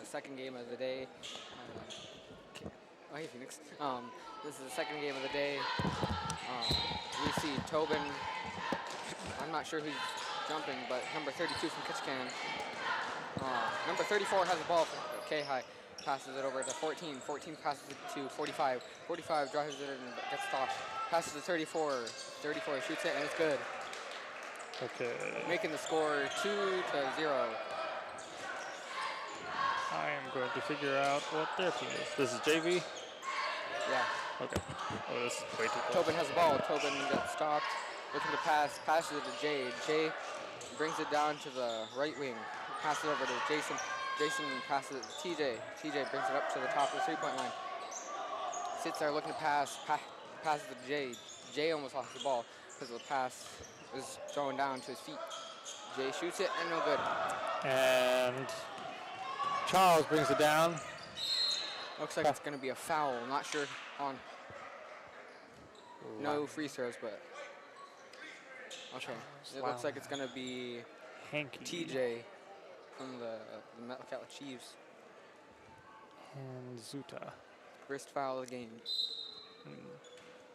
second game of the day. Oh, hey, Phoenix. This is the second game of the day. We see Tobin. I'm not sure who's jumping, but number 32 from Ketchikan. Number 34 has the ball for Kayhi. Passes it over to 14. 14 passes it to 45. 45 drives it and gets stopped. Passes to 34. 34 shoots it, and it's good. Okay. Making the score 2-0. I am going to figure out what their team is. This is JV? Yeah. Okay. Oh, this is way too close. Tobin has the ball. Tobin gets stopped. Looking to pass. Passes it to Jay. Jay brings it down to the right wing. Passes it over to Jason. Jason passes it to TJ. TJ brings it up to the top of the three-point line. Sits there looking to pass. Passes to Jay. Jay almost lost the ball because the pass was thrown down to his feet. Jay shoots it and no good. And Charles brings it down. Looks like it's going to be a foul. Not sure on. No free throws, but okay. It looks like it's going to be Hanky. TJ from the Metlakatla Chiefs. And Zuta. First foul of the game.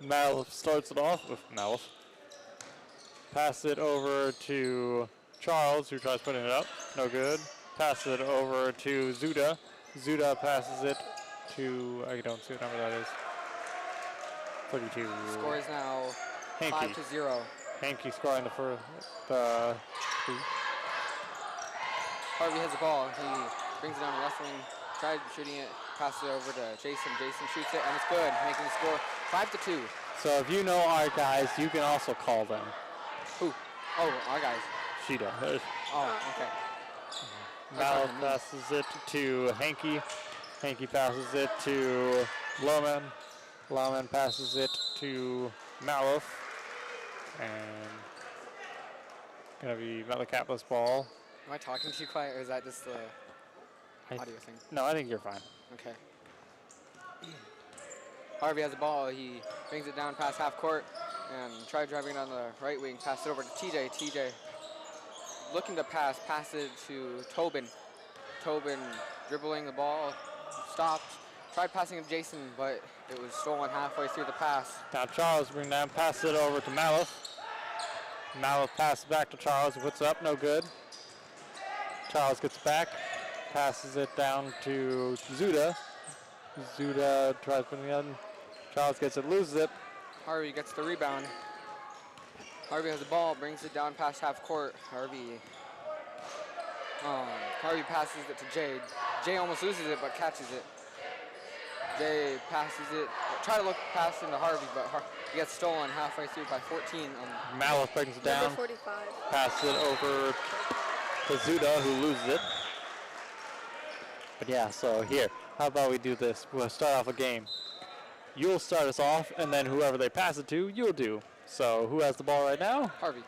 Malif starts it off with Malif. Pass it over to Charles, who tries putting it up. No good. Pass it over to Zuta. Zuta passes it to, I don't see what number that is. 32. Score is now Hanky. 5-0. Hanky scoring the first. Harvey has the ball. He brings it down the left wing. Tried shooting it. Passes it over to Jason. Jason shoots it, and it's good. Making the score 5-2. So if you know our guys, you can also call them. Who? Oh, our guys. Sheeta. Oh, okay. Malif passes it to Hanky. Hanky passes it to Loman. Loman passes it to Malif. And gonna be Metlakatla's ball. Am I talking too quiet, or is that just the audio thing? No, I think you're fine. Okay. Harvey has the ball. He brings it down past half court and tried driving it on the right wing. Passed it over to TJ. TJ looking to pass it to Tobin. Tobin dribbling the ball, stopped. Tried passing it to Jason, but it was stolen halfway through the pass. Now Charles brings down, passes it over to Malif. Malif passes back to Charles, puts it up, no good. Charles gets back, passes it down to Zuda. Zuda tries putting it in. Charles gets it, loses it. Harvey gets the rebound. Harvey has the ball, brings it down past half court. Harvey passes it to Jay. Jay almost loses it, but catches it. Jay passes it. Try to look past into Harvey, but he gets stolen halfway through by 14. Malif brings it down. Number 45. Passes it over to Zuda, who loses it. But yeah, so here, how about we do this? We'll start off a game. You'll start us off, and then whoever they pass it to, you'll do. So who has the ball right now? Harvey.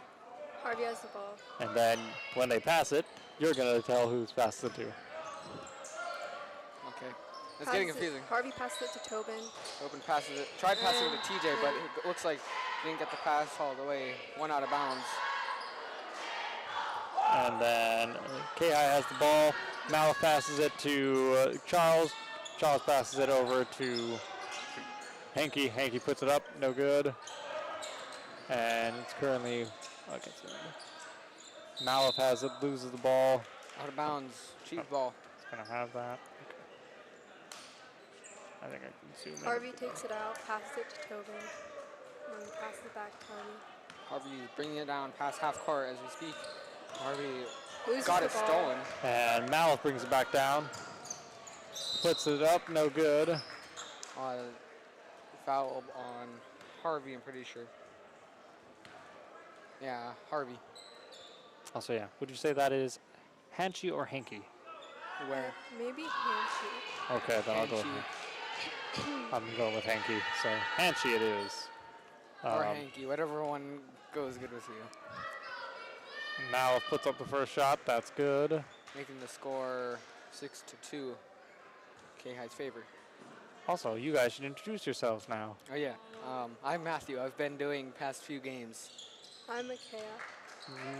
Harvey has the ball. And then when they pass it, you're going to tell who's passed it to. Okay. It's getting confusing. Harvey passed it to Tobin. Tobin passes it. Tried passing it to TJ, but it looks like he didn't get the pass all the way. One out of bounds. And then Kayhi has the ball. Malif passes it to Charles. Charles passes it over to Hanky. Hanky puts it up. No good. And it's currently... Malif has it, loses the ball. Out of bounds. Cheap ball. It's going to have that. Okay. I think I can zoom in. Harvey takes it out, passes it to Tobin, and then passes it back to Harvey. Harvey bringing it down past half court as we speak. Harvey Loses got the it ball. stolen. And Malif brings it back down. Puts it up, no good. Foul on Harvey, I'm pretty sure. Yeah, Harvey. Also, yeah. Would you say that is Hanchy or Hanky? Where? Maybe Hanky. Okay, then I'll go with Hanchy. I'm going with Hanky. So Hanchy it is. Or Hanky, whatever one goes good with you. Malif puts up the first shot. That's good. Making the score 6-2. Kayhi's favor. Also, you guys should introduce yourselves now. Oh yeah. I'm Matthew. I've been doing past few games. I'm Micaiah.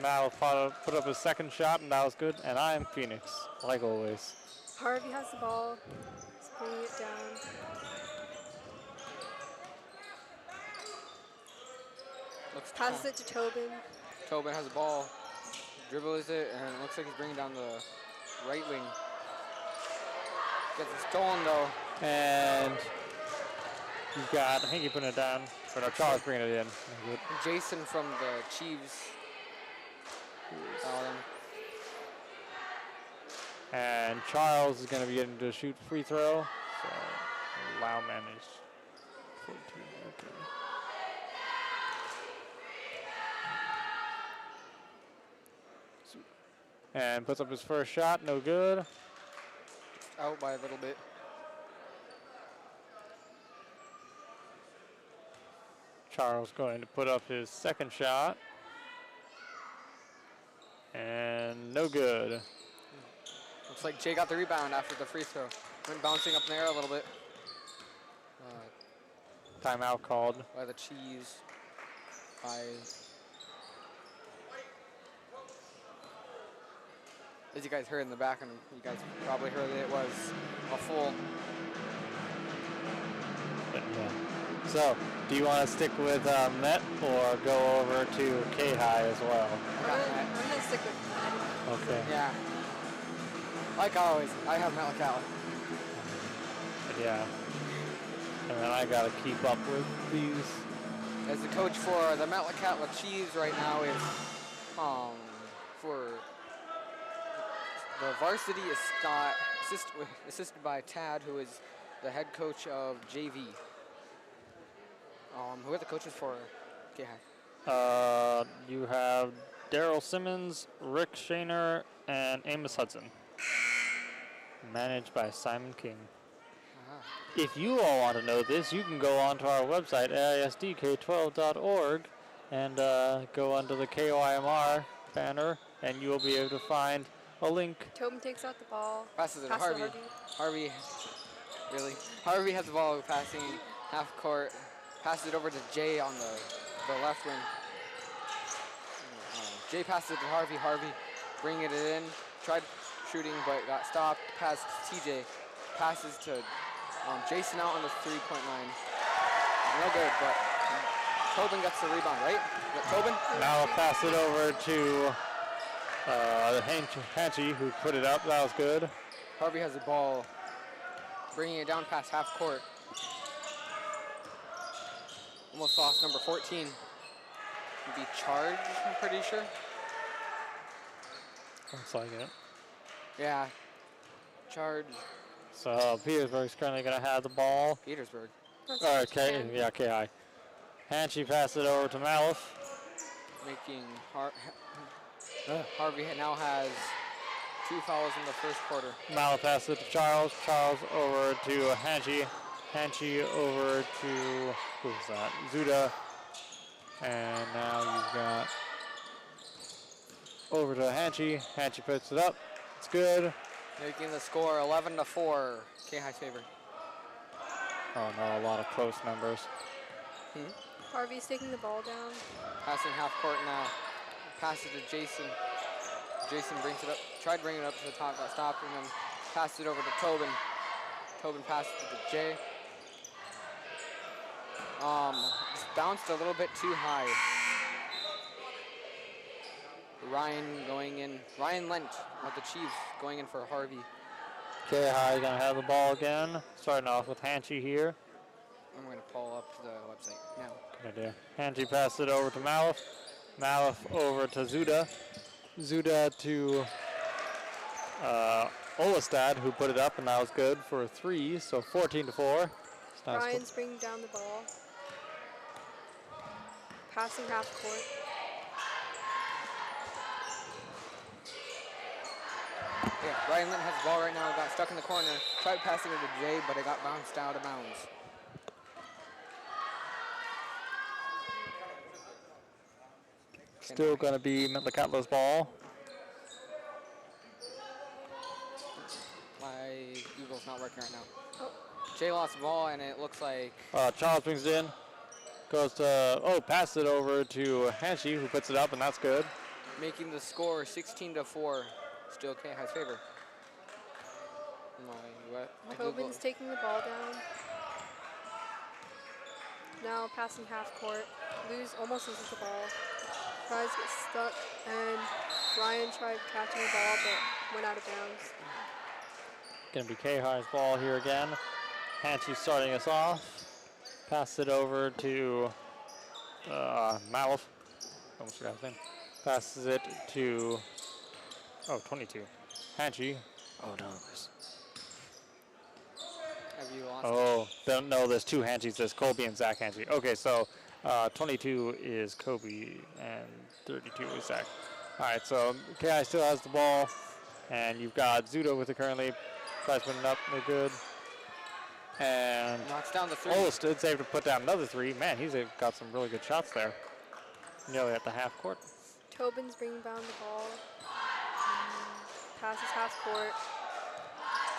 Malif put up his second shot, and that was good. And I'm Phoenix, like always. Harvey has the ball. He's bringing it down. Passes it to Tobin. Tobin has the ball, dribbles it, and it looks like he's bringing down the right wing. Gets it stolen though. And you've got Hanky putting it down. Or no, Charles bringing it in. Good. Jason from the Chiefs. And Charles is going to be getting to shoot free throw. So Lau managed 14. Okay. And puts up his first shot, no good. Out by a little bit. Charles going to put up his second shot. And no good. Looks like Jay got the rebound after the free throw. Went bouncing up in the air a little bit. Timeout called. By the Cheese. As you guys heard in the back, and you guys probably heard that it was a full. But yeah. So, do you want to stick with Met or go over to Kayhi as well? I'm gonna stick with Okay. Yeah. Like always, I have Metlakatla. Yeah. And then I gotta keep up with these. As the coach for the Metlakatla Chiefs right now is for the varsity is Scott, assisted by Tad, who is the head coach of JV. Who are the coaches for Kayhi? You have Daryl Simmons, Rick Shaner, and Amos Hudson. Managed by Simon King. If you all want to know this, you can go onto our website, AISDK12.org, and go under the KOIMR banner, and you will be able to find a link. Tobin takes out the ball. Passes it to Passes Harvey. Harvey, really? Harvey has the ball passing half court. Passes it over to Jay on the left wing. Jay passes it to Harvey. Harvey bringing it in. Tried shooting, but got stopped. Pass to TJ. Passes to Jason out on the three-point line. No good, but Tobin gets the rebound, right? Is that Tobin? Now I'll pass it over to Hanchy, who put it up. That was good. Harvey has the ball, bringing it down past half court. Almost lost number 14. Would be charged, I'm pretty sure. Looks like it. Yeah, charge. So Petersburg's currently going to have the ball. Petersburg. Okay, yeah, KI. Hanchy passed it over to Malif. Making Harvey now has 2 fouls in the first quarter. Malif passed it to Charles. Charles over to Hanchy. Hanchy over to, who's that? Zuda. And now you've got over to Hanchy. Hanchy puts it up. It's good. Making the score 11-4. Kayhi's favor. Oh no, a lot of close numbers. Harvey's taking the ball down. Passing half court now. Passes to Jason. Jason brings it up. Tried bringing it up to the top, got stopped, and then passed it over to Tobin. Tobin passes it to Jay. Just bounced a little bit too high. Ryan going in. Ryan Lent of the Chiefs going in for Harvey. Kayhi gonna have the ball again. Starting off with Hanchy here. I'm going to pull up the website now. Good idea. Hanchy passed it over to Malif. Malif over to Zuda. Zuda to Olastad, who put it up, and that was good for 3, so 14-4. Ryan's bringing down the ball. Passing half court. Yeah, Ryan Lynn has the ball right now. Got stuck in the corner. Tried passing it to Jay, but it got bounced out of bounds. Still going to be Metlakatla's ball. My Google's not working right now. Oh. Jay lost the ball, and it looks like... Charles brings it in. Goes to, passes it over to Hanchy, who puts it up, and that's good. Making the score 16-4. Still Kayhi's favor. My Google. Tobin's taking the ball down. Now passing half court. Almost loses the ball. Tries to get stuck, and Ryan tried catching the ball but went out of bounds. Gonna be Kayhi's ball here again. Hanchy starting us off. Pass it over to Malif. Almost forgot his name. Passes it to 22. Hanchy. Oh no, Have you lost? Oh, don't know. There's two Hanchys. There's Colby and Zach Hanchy. Okay, so 22 is Kobe and 32 is Zach. All right, so KI still has the ball, and you've got Zudo with it currently. Tries to put it up, no good. And Knocks down the three. Olisted's able to put down another three. Man, he's got some really good shots there. Nearly at the half court. Tobin's bringing down the ball. Passes half court.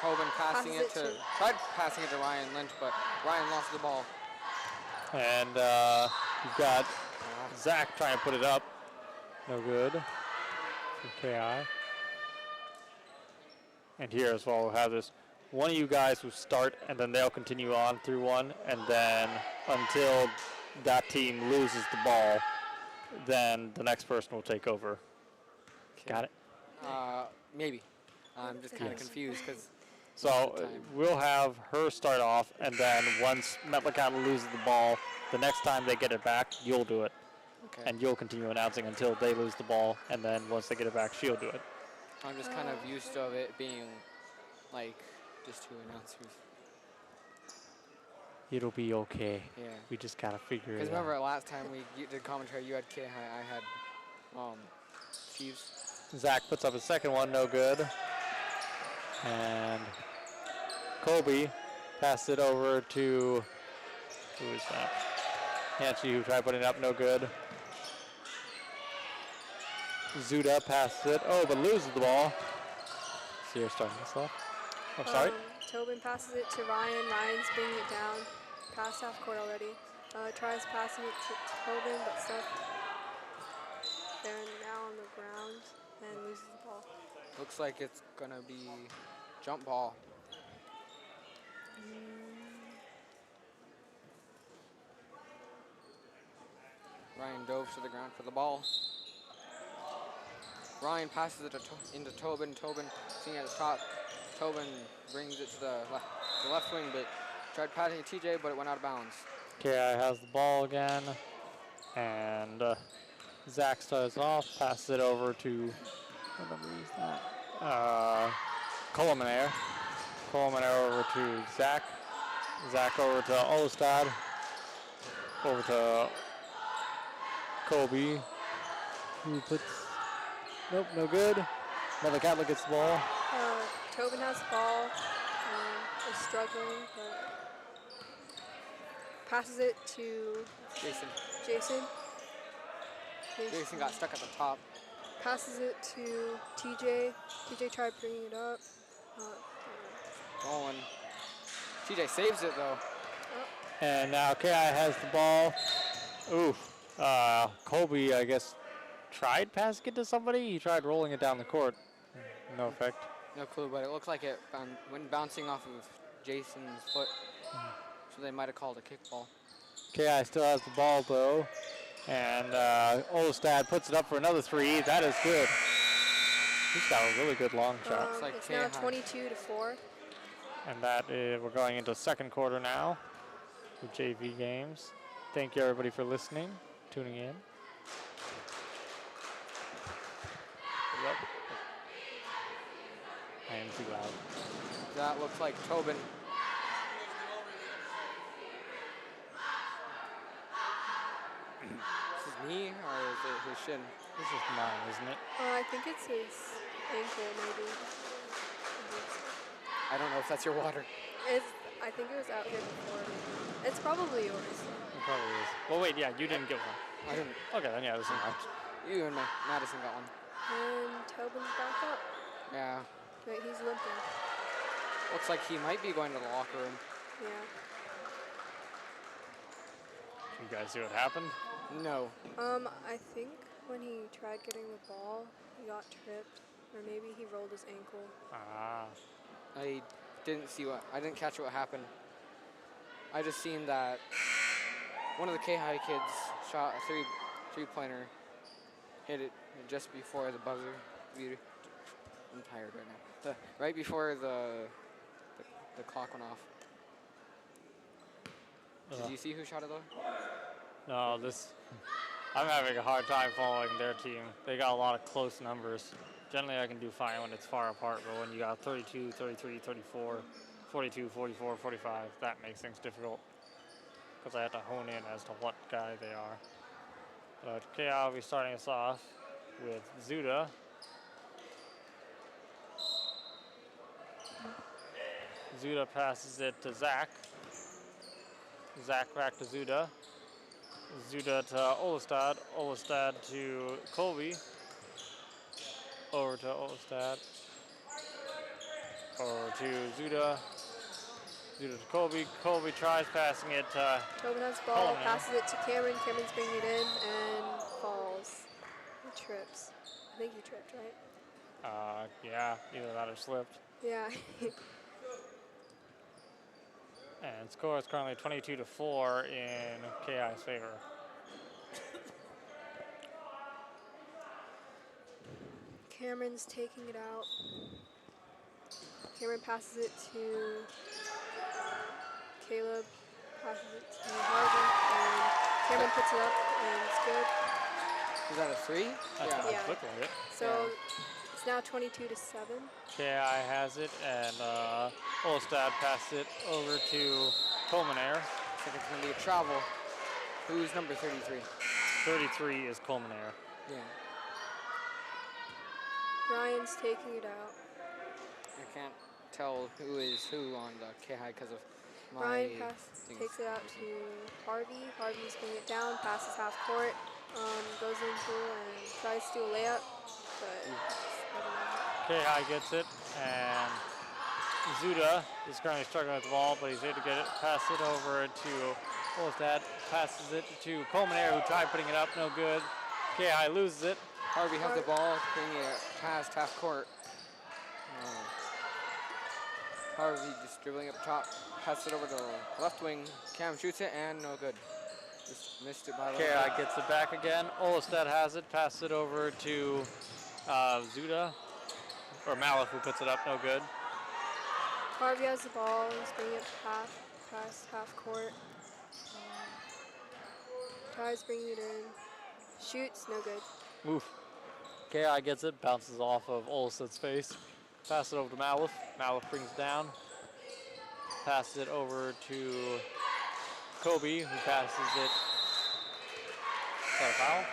Tobin tried passing it to Ryan Lynch, but Ryan lost the ball. And you've got Zach trying to put it up. No good. For KI. And here as well, we'll have this. One of you guys will start, and then they'll continue on through one, and then until that team loses the ball, then the next person will take over. Okay. Got it? Maybe. I'm just kind of confused because. So we'll have her start off, and then once Metlakatla loses the ball, the next time they get it back, you'll do it. Okay. And you'll continue announcing until they lose the ball, and then once they get it back, she'll do it. I'm just kind of used to it being like just two announcers. It'll be okay. Yeah. We just gotta figure it out. Because remember last time we did commentary, you had Kayhi, I had Chiefs. Zach puts up his second one, no good. And Colby passed it over to, who is that? Hanchy, who tried putting it up, no good. Zuda passes it, but loses the ball. So you're starting this off. I'm sorry. Tobin passes it to Ryan. Ryan's bringing it down. Past half court already. Tries passing it to Tobin, but stuck there now on the ground and loses the ball. Looks like it's gonna be jump ball. Ryan dove to the ground for the ball. Ryan passes it into Tobin. Tobin sitting at the top. Tobin brings it to the left wing, but tried passing it to TJ, but it went out of bounds. KI has the ball again, and Zach starts off, passes it over to, what number is that? Colomanair. Colomanair over to Zach. Zach over to Olistad. Over to Kobe, who puts, nope, no good. Metlakatla gets the ball. Tobin has the ball, is struggling, but passes it to Jason. Jason got stuck at the top. Passes it to TJ. TJ tried bringing it up. Going. TJ saves it though. And now KI has the ball. Oof. Colby, I guess, tried passing it to somebody. He tried rolling it down the court. No effect. No clue, but it looked like it went bouncing off of Jason's foot. So they might have called a kickball. KI still has the ball though. And Olistad puts it up for another three. That is good. He's got a really good long shot. It's now 22-4. And that is, we're going into second quarter now with JV games. Thank you everybody for listening, tuning in. Yep. I am too loud. That looks like Tobin. This is knee or is it his shin? This is mine, isn't it? I think it's his ankle, maybe. I don't know if that's your water. I think it was out here before. It's probably yours. It probably is. Well, wait, yeah, you didn't get one. I didn't. Okay, then yeah, this is mine. You and Madison got one. And Tobin's back up. Yeah. Wait, he's limping. Looks like he might be going to the locker room. Yeah. You guys see what happened? No. I think when he tried getting the ball, he got tripped. Or maybe he rolled his ankle. Ah. I didn't catch what happened. I just seen that one of the Kayhi kids shot a three-pointer, hit it just before the buzzer. I'm tired right now. Right before the clock went off. Did you see who shot it though? No, I'm having a hard time following their team. They got a lot of close numbers. Generally, I can do fine when it's far apart, but when you got 32, 33, 34, 42, 44, 45, that makes things difficult because I have to hone in as to what guy they are. But KI will be starting us off with Zuda. Zuda passes it to Zach. Zach back to Zuda. Zuda to Olestad. Olestad to Colby. Over to Olestad. Over to Zuda. Zuda to Colby. Colby tries passing it to Tobin has the ball, passes it to Cameron. Cameron's bringing it in and falls. He trips. I think he tripped, right? Yeah, either that or slipped. Yeah. And score is currently 22-4 in KI's favor. Cameron's taking it out. Cameron passes it to Caleb, passes it to Harvey, and Cameron puts it up, and it's good. Is that a three? Yeah. Looked like it. So it's now 22-7. KI has it, and Olstad passes it over to Colmenair. Looks like it's going to be a travel. Who's number 33? 33 is Colmenair. Yeah. Ryan's taking it out. I can't tell who is who on the KI because of my Ryan things. takes it out to Harvey. Harvey's bringing it down, passes half court, goes into and tries to do a layup, but KI gets it, and Zuda is currently struggling with the ball, but he's able to get it, pass it over to Olstad, passes it to Colmenair, who tried putting it up, no good. KI loses it. Harvey has the ball, bringing it past half court. Harvey just dribbling up top, passes it over to the left wing. Cam shoots it and no good. Just missed it by the KI gets it back again. Olstad has it, passes it over to Zuda, or Malif, who puts it up, no good. Harvey has the ball, he's bringing it past half court. Tries bringing it in, shoots, no good. Oof. KI gets it, bounces off of Olstad's face. Pass it over to Malif. Malif brings it down. Passes it over to Kobe, who passes it. Is that a foul?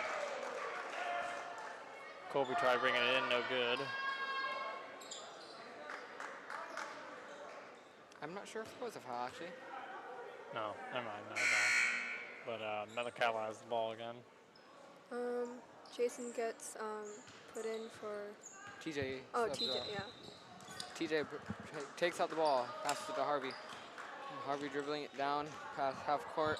Kobe tried bringing it in, no good. I'm not sure if it was a foul, actually. No, never mind, not a foul. But Metlakatla has the ball again. Jason gets put in for TJ. Oh, TJ, yeah. TJ takes out the ball, passes it to Harvey. Harvey dribbling it down, past half court,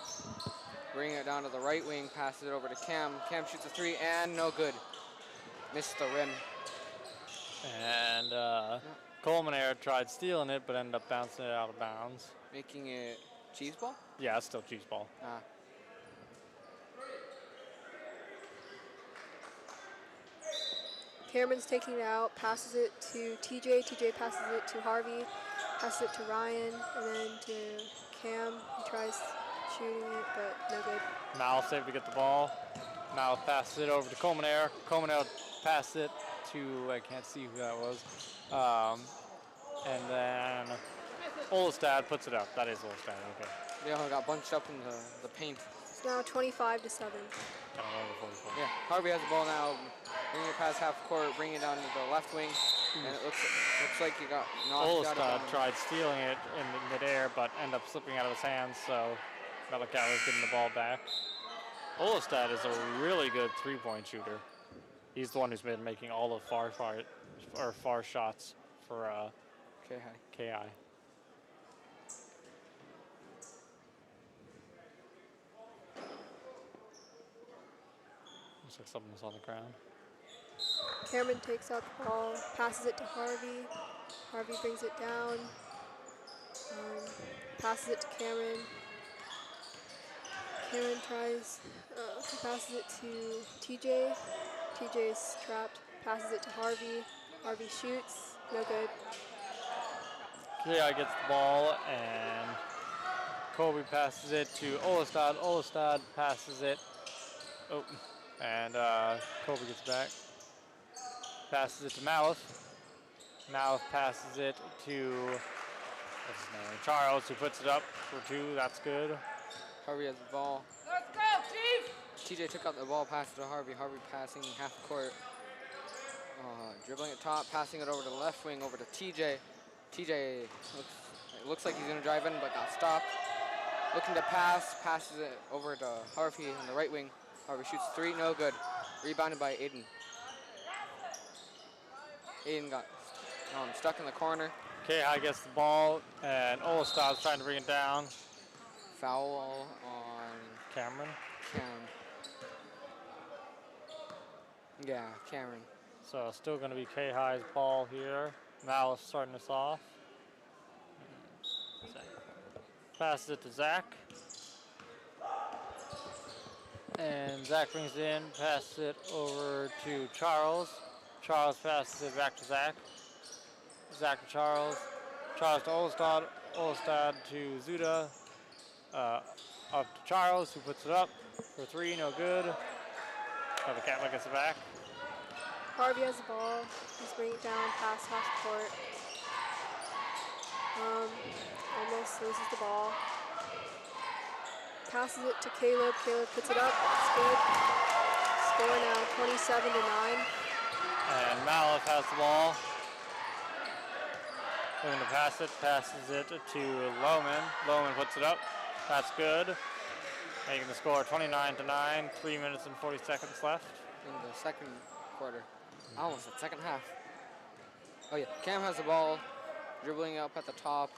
bringing it down to the right wing, passes it over to Cam. Cam shoots a three and no good. Missed the rim. And Colmenair tried stealing it, but ended up bouncing it out of bounds. Making it cheese ball? Yeah, it's still cheese ball. Cameron's taking it out, passes it to TJ. TJ passes it to Harvey, passes it to Ryan, and then to Cam. He tries shooting it, but no good. Mal's able to get the ball. Mal passes it over to Colmenair. Colmenair passes it to, I can't see who that was. And then Olstad puts it up. That is Olstad, okay. They all got bunched up in the paint. It's now 25-7. Yeah, Harvey has the ball now, bringing it past half court, bringing it down to the left wing, and it looks like he got knocked out of Olstad tried stealing it in midair, but ended up slipping out of his hands, so Metlakatla is getting the ball back. Olstad is a really good three-point shooter. He's the one who's been making all the far shots for KI. Looks like something's on the ground. Cameron takes out the ball, passes it to Harvey. Harvey brings it down. Passes it to Cameron. Cameron tries, he passes it to TJ. TJ's trapped, passes it to Harvey. Harvey shoots, no good. Kayhi gets the ball, and Kobe passes it to Olestad. Olestad passes it. Oh, and Kobe gets back. Passes it to Malice. Malice passes it to what's his name? Charles, who puts it up for 2. That's good. Harvey has the ball. Let's go, Chief! TJ took out the ball, passed it to Harvey. Harvey passing half court. Dribbling it top, passing it over to the left wing, over to TJ. TJ looks like he's going to drive in, but got stopped. Looking to pass, passes it over to Harvey on the right wing. Harvey shoots 3, no good. Rebounded by Aiden. Aiden got stuck in the corner. Kayhi gets the ball, and Olestad's trying to bring it down. Foul on Cameron. Cam. Yeah, Cameron. So still going to be Kayhi's ball here. Malice starting us off. Passes it to Zach. And Zach brings it in, passes it over to Charles. Charles passes it back to Zach. Zach to Charles. Charles to Olestad. Olestad to Zuda. Up to Charles, who puts it up for 3, no good. Metlakatla gets it back. Harvey has the ball. He's bringing it down past half court. Almost loses the ball. Passes it to Caleb. Caleb puts it up. It's good. Score now 27-9. And Malice has the ball. Looking to pass it. Passes it to Lohman. Lohman puts it up. That's good. Making the score 29-9. 3 minutes and 40 seconds left. In the second quarter. Almost the second half. Oh yeah, Cam has the ball, dribbling up at the top,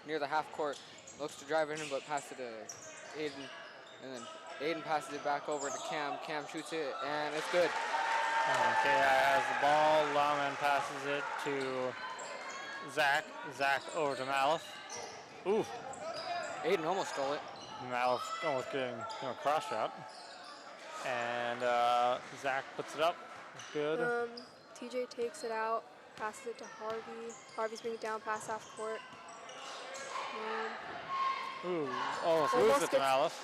near the half court. Looks to drive in, but passes it to Aiden. And then Aiden passes it back over to Cam. Cam shoots it, and it's good. And Kayhi has the ball. Lohman passes it to Zach. Zach over to Malice. Ooh. Aiden almost stole it. Malice almost getting a cross shot. And Zach puts it up. Good. TJ takes it out, passes it to Harvey. Harvey's bringing it down past half court. Ooh, almost loses it to Malice.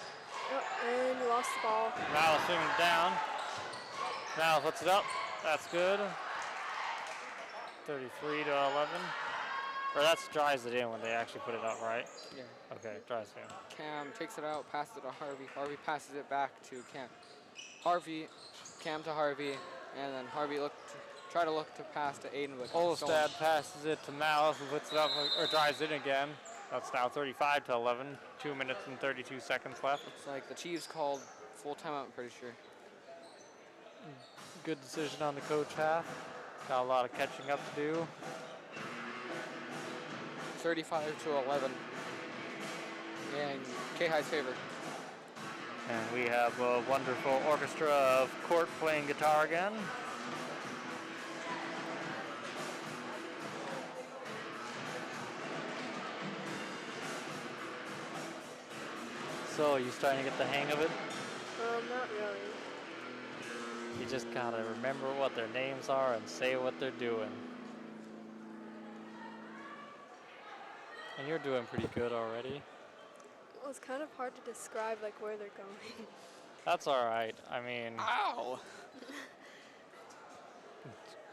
And he lost the ball. Malice bringing it down. Malice puts it up. That's good. 33-11. Or that's dries it in when they actually put it up, right? Yeah. Okay, dries it in. Cam takes it out, passes it to Harvey. Harvey passes it back to Cam. Cam to Harvey, and then Harvey try to look to pass to Aiden, but Olestad passes it to Malice, who puts it up or drives it again. That's now 35-11. 2 minutes and 32 seconds left. Looks like the Chiefs called full timeout, I'm pretty sure. Good decision on the coach half. Got a lot of catching up to do. 35-11. In Kayhi's favor. And we have a wonderful orchestra of Court playing guitar again. So, you starting to get the hang of it? Not really. You just gotta remember what their names are and say what they're doing. And you're doing pretty good already. Well, it's kind of hard to describe like where they're going. That's all right. I mean, Ow!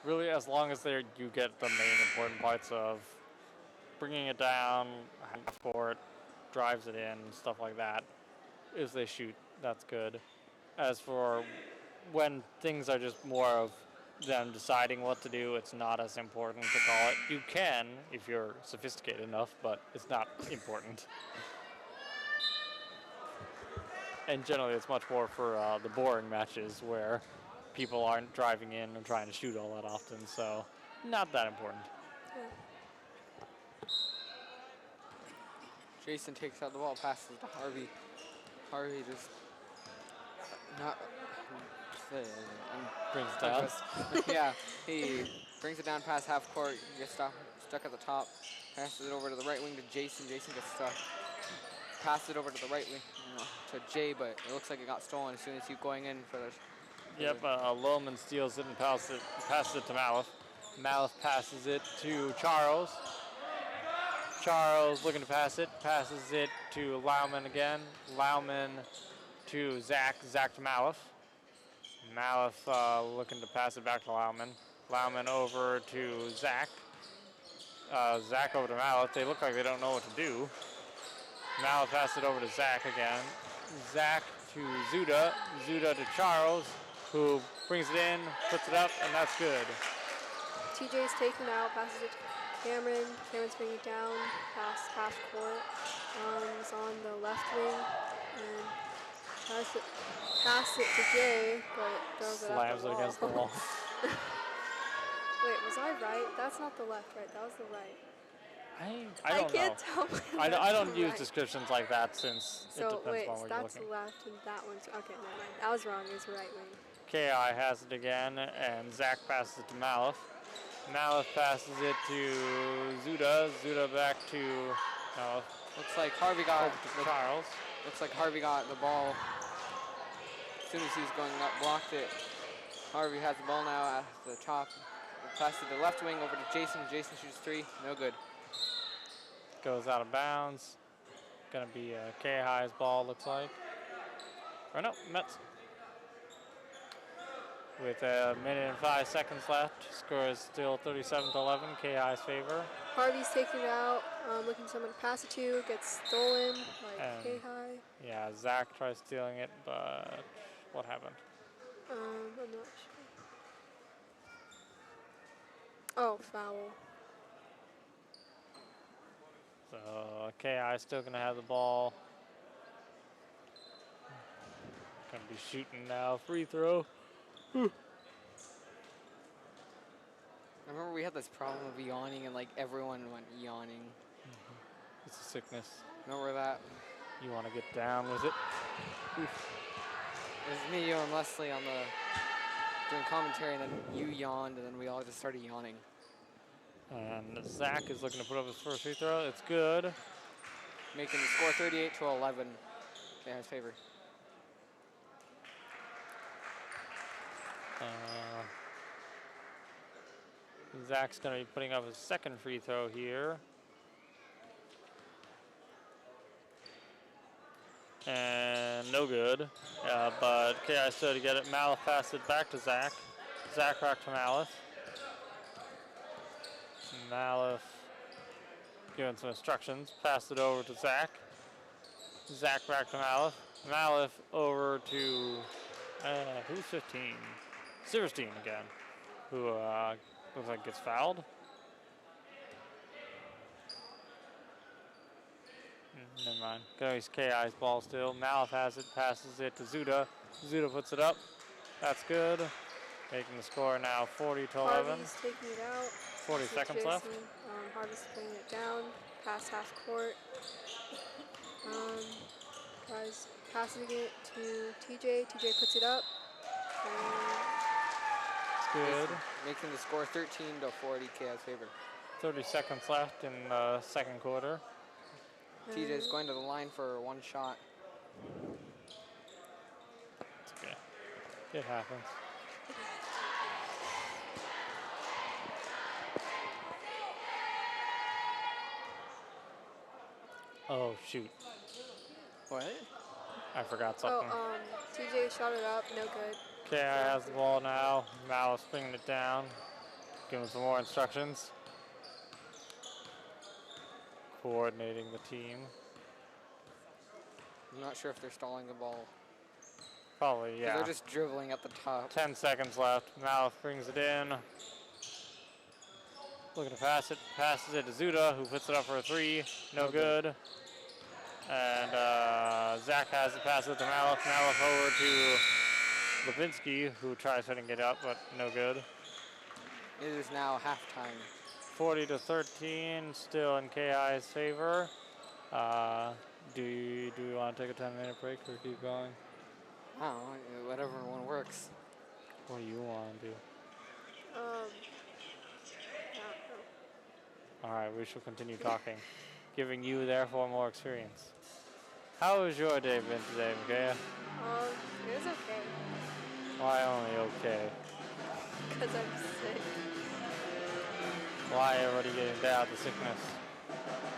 really, as long as you get the main important parts of bringing it down, half court, drives it in, stuff like that. If they shoot, that's good. As for when things are just more of them deciding what to do, it's not as important to call it. You can if you're sophisticated enough, but it's not important. And generally, it's much more for the boring matches where people aren't driving in and trying to shoot all that often, so not that important. Yeah. Jason takes out the ball, passes it to Harvey. Harvey just not Brings it down. yeah, he brings it down past half court. Gets stuck at the top. Passes it over to the right wing to Jason. Jason gets stuck. Passes it over to the right wing to Jay, but it looks like it got stolen as soon as he's going in for the. Yep, Lohman steals it and passes it to Malif. Malif passes it to Charles. Charles looking to pass it, passes it to Lauman again. Lauman to Zach, Zach to Malif. Malif looking to pass it back to Lauman. Lauman over to Zach. Zach over to Malif. They look like they don't know what to do. Malif passes it over to Zach again. Zach to Zuda. Zuda to Charles, who brings it in, puts it up, and that's good. TJ's taken out, passes it to Cameron. Cameron's bringing it down past half court. He's on the left wing and tries to pass it to Jay, but throws it Slams it against the wall. Wait, was I right? That's not the left, right? That was the right. I don't can't know. tell. I don't use right. descriptions like that since it So depends wait, on so where you're that's looking. left and that one's okay. Never mind. I was wrong. It was right wing. Ki has it again, and Zach passes it to Malif. Malif passes it to Zuda. Zuda back to Malif. Looks like Harvey got Charles. Looks like Harvey got the ball as soon as he was going up, blocked it. Harvey has the ball now at the top. Passes to the left wing over to Jason. Jason shoots three, no good. Goes out of bounds. Gonna be Kayhi's ball, looks like. Or no, Mets. With a minute and 5 seconds left, score is still 37-11, Kayhi's favor. Harvey's taking it out, looking for someone to pass it to, gets stolen by Kayhi. Yeah, Zach tries stealing it, but what happened? I'm not sure. Oh, foul. So Kayhi still gonna have the ball. Gonna be shooting now, free throw. I remember we had this problem of yawning and like everyone went yawning. It's a sickness. Remember that? You want to get down with it? It was me, you, and Leslie on the doing commentary, and then you yawned, and then we all just started yawning. And Zach is looking to put up his first free throw. It's good. Making the score 38-11. Kayhi's favor. Zach's going to be putting up his second free throw here. And no good. But Kayhi still to get it. Malif passed it back to Zach. Zach back to Malif. Malif giving some instructions. Passed it over to Zach. Zach back to Malif. Malif over to, who's 15? Silverstein again, who looks like gets fouled. Never mind. Goes Kayhi's ball still. Malif has it, passes it to Zuda. Zuda puts it up. That's good. Making the score now 40-11. Harvey's taking it out. 40 seconds left. Harvey's putting it down. Past half court. Tries passing it to TJ. TJ puts it up. It's good. Making the score 13-40, Kayhi's favor. 30 seconds left in the second quarter. TJ's going to the line for one shot. It's okay. It happens. Oh, shoot. What? I forgot something. TJ shot it up, no good. Kayhi has the ball now. Malif bringing it down. Giving some more instructions. Coordinating the team. I'm not sure if they're stalling the ball. Probably, yeah. They're just dribbling at the top. 10 seconds left. Malif brings it in. Looking to pass it. Passes it to Zuda, who puts it up for a three. No good. And Zach has to pass it to Malif. Malif over to Levinsky, who tries hitting it up, but no good. It is now halftime. 40-13, still in Kayhi's favor. Do we want to take a 10-minute break or keep going? I don't know, whatever one works. What do you want to do? Alright, we shall continue talking, giving you therefore more experience. How has your day been today, Micaiah? It was okay. Why only okay? Because I'm sick. Why everybody getting down with the sickness?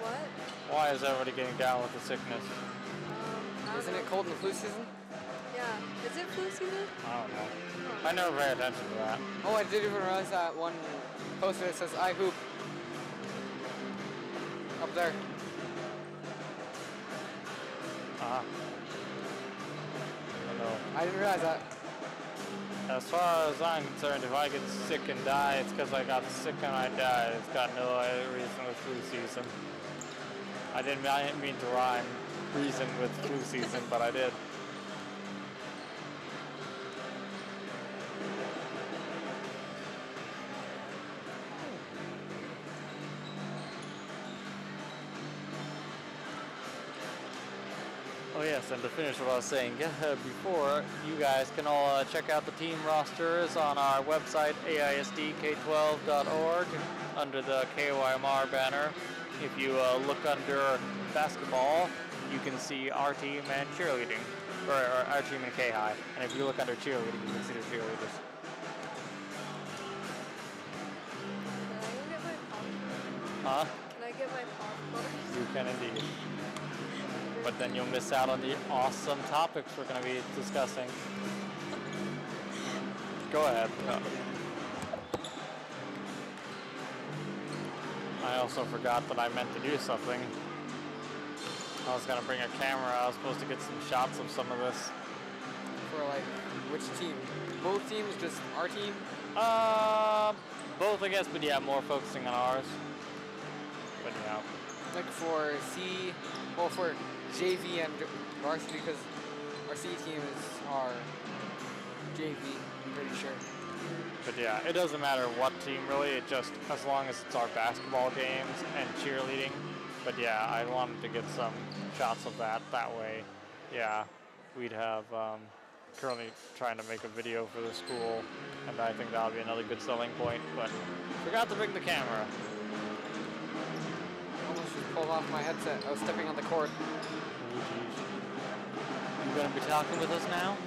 What? Why is everybody getting down with the sickness? I don't Isn't know. it cold in the flu season? Yeah. Is it flu season? I don't know. Oh. I never pay attention to that. Oh, I didn't even realize that one poster that says I hoop. Up there. Hello. I didn't realize that. As far as I'm concerned, if I get sick and die, it's because I got sick and I died. It's got no other reason with flu season. I didn't mean to rhyme reason with flu season, but I did. Oh yes, and to finish what I was saying before, you guys can all check out the team rosters on our website, aisdk12.org, under the KYMR banner. If you look under basketball, you can see our team and cheerleading, or our team and Kayhi. And if you look under cheerleading, you can see the cheerleaders. Can I go get my popcorn? Huh? Can I get my popcorn? You can indeed. But then you'll miss out on the awesome topics we're going to be discussing. Go ahead. I also forgot that I meant to do something. I was going to bring a camera. I was supposed to get some shots of some of this. For like, which team? Both teams, just our team? Both I guess, but yeah, more focusing on ours. But yeah. Like for for JV and Varsity, because our C team is our JV, I'm pretty sure. But yeah, it doesn't matter what team really, it just, as long as it's our basketball games and cheerleading. But yeah, I wanted to get some shots of that way. Yeah, we'd have, currently trying to make a video for the school, and I think that'll be another good selling point, but forgot to bring the camera. Almost just pulled off my headset. I was stepping on the cord. Oh, geez. You gonna be talking with us now?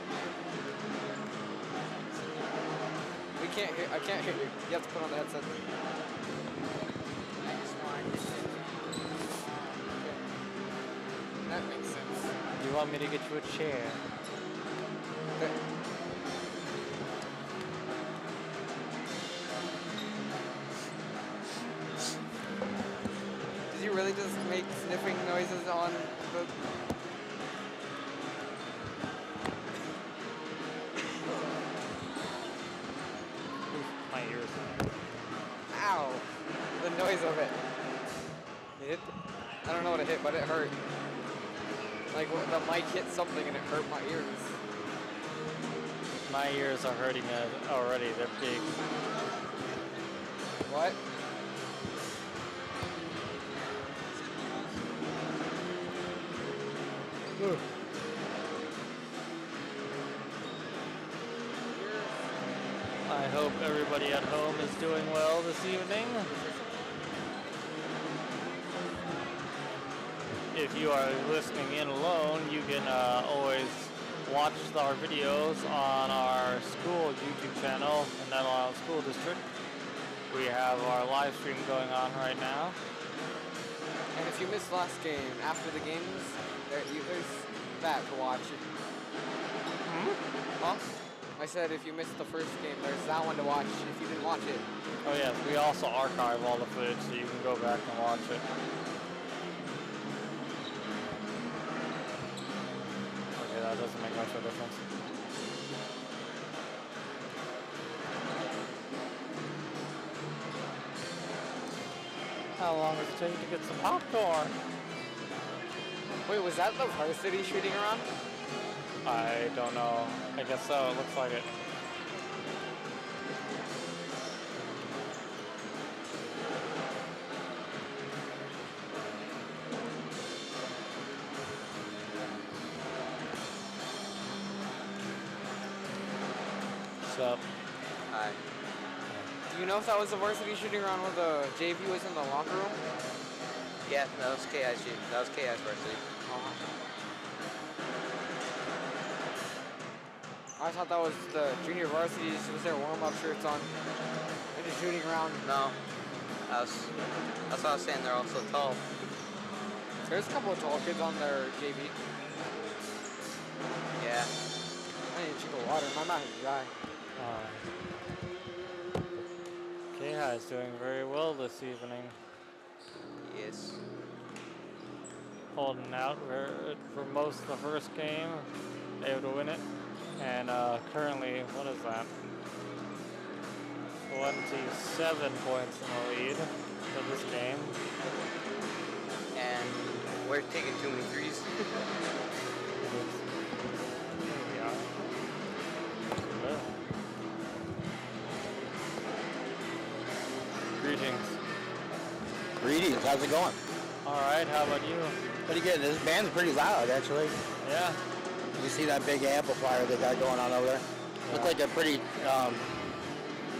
We can't hear. I can't hear you. You have to put on the headset. That makes sense. You want me to get you a chair? Okay. Did you really just make sniffing noises on the... My ears. Ow! The noise of it. It hit... I don't know what it hit, but it hurt. Like the mic hit something and it hurt my ears. My ears are hurting already. They're big. What? I hope everybody at home is doing well this evening. If you are listening in alone, you can always watch our videos on our school YouTube channel in Nettle Island School District. We have our live stream going on right now. And if you missed last game, after the games, there's that to watch. Huh? I said if you missed the first game, there's that one to watch if you didn't watch it. Oh yes, we also archive all the footage so you can go back and watch it. Okay, that doesn't make much of a difference. How long does it take to get some popcorn? Wait, was that the Varsity shooting around? I don't know. I guess so. It looks like it. What's up? Hi. Do you know if that was the varsity shooting around where the JV was in the locker room? Yeah, that was KI's shoot. That was KI's varsity. I thought that was the junior varsity. Was their warm-up shirts on? They're just shooting around. No. That's why I was saying they're all so tall. There's a couple of tall kids on their JV. Yeah. I need a drink of water. My mouth is dry. Kayhi is doing very well this evening. Yes. Holding out for most of the first game, able to win it. And currently, what is that? 27 points in the lead for this game. And we're taking too many threes. Here we are. Greetings. Greetings, how's it going? All right, how about you? Pretty good. This band's pretty loud, actually. Yeah. You see that big amplifier they got going on over there? Yeah. Looks like a pretty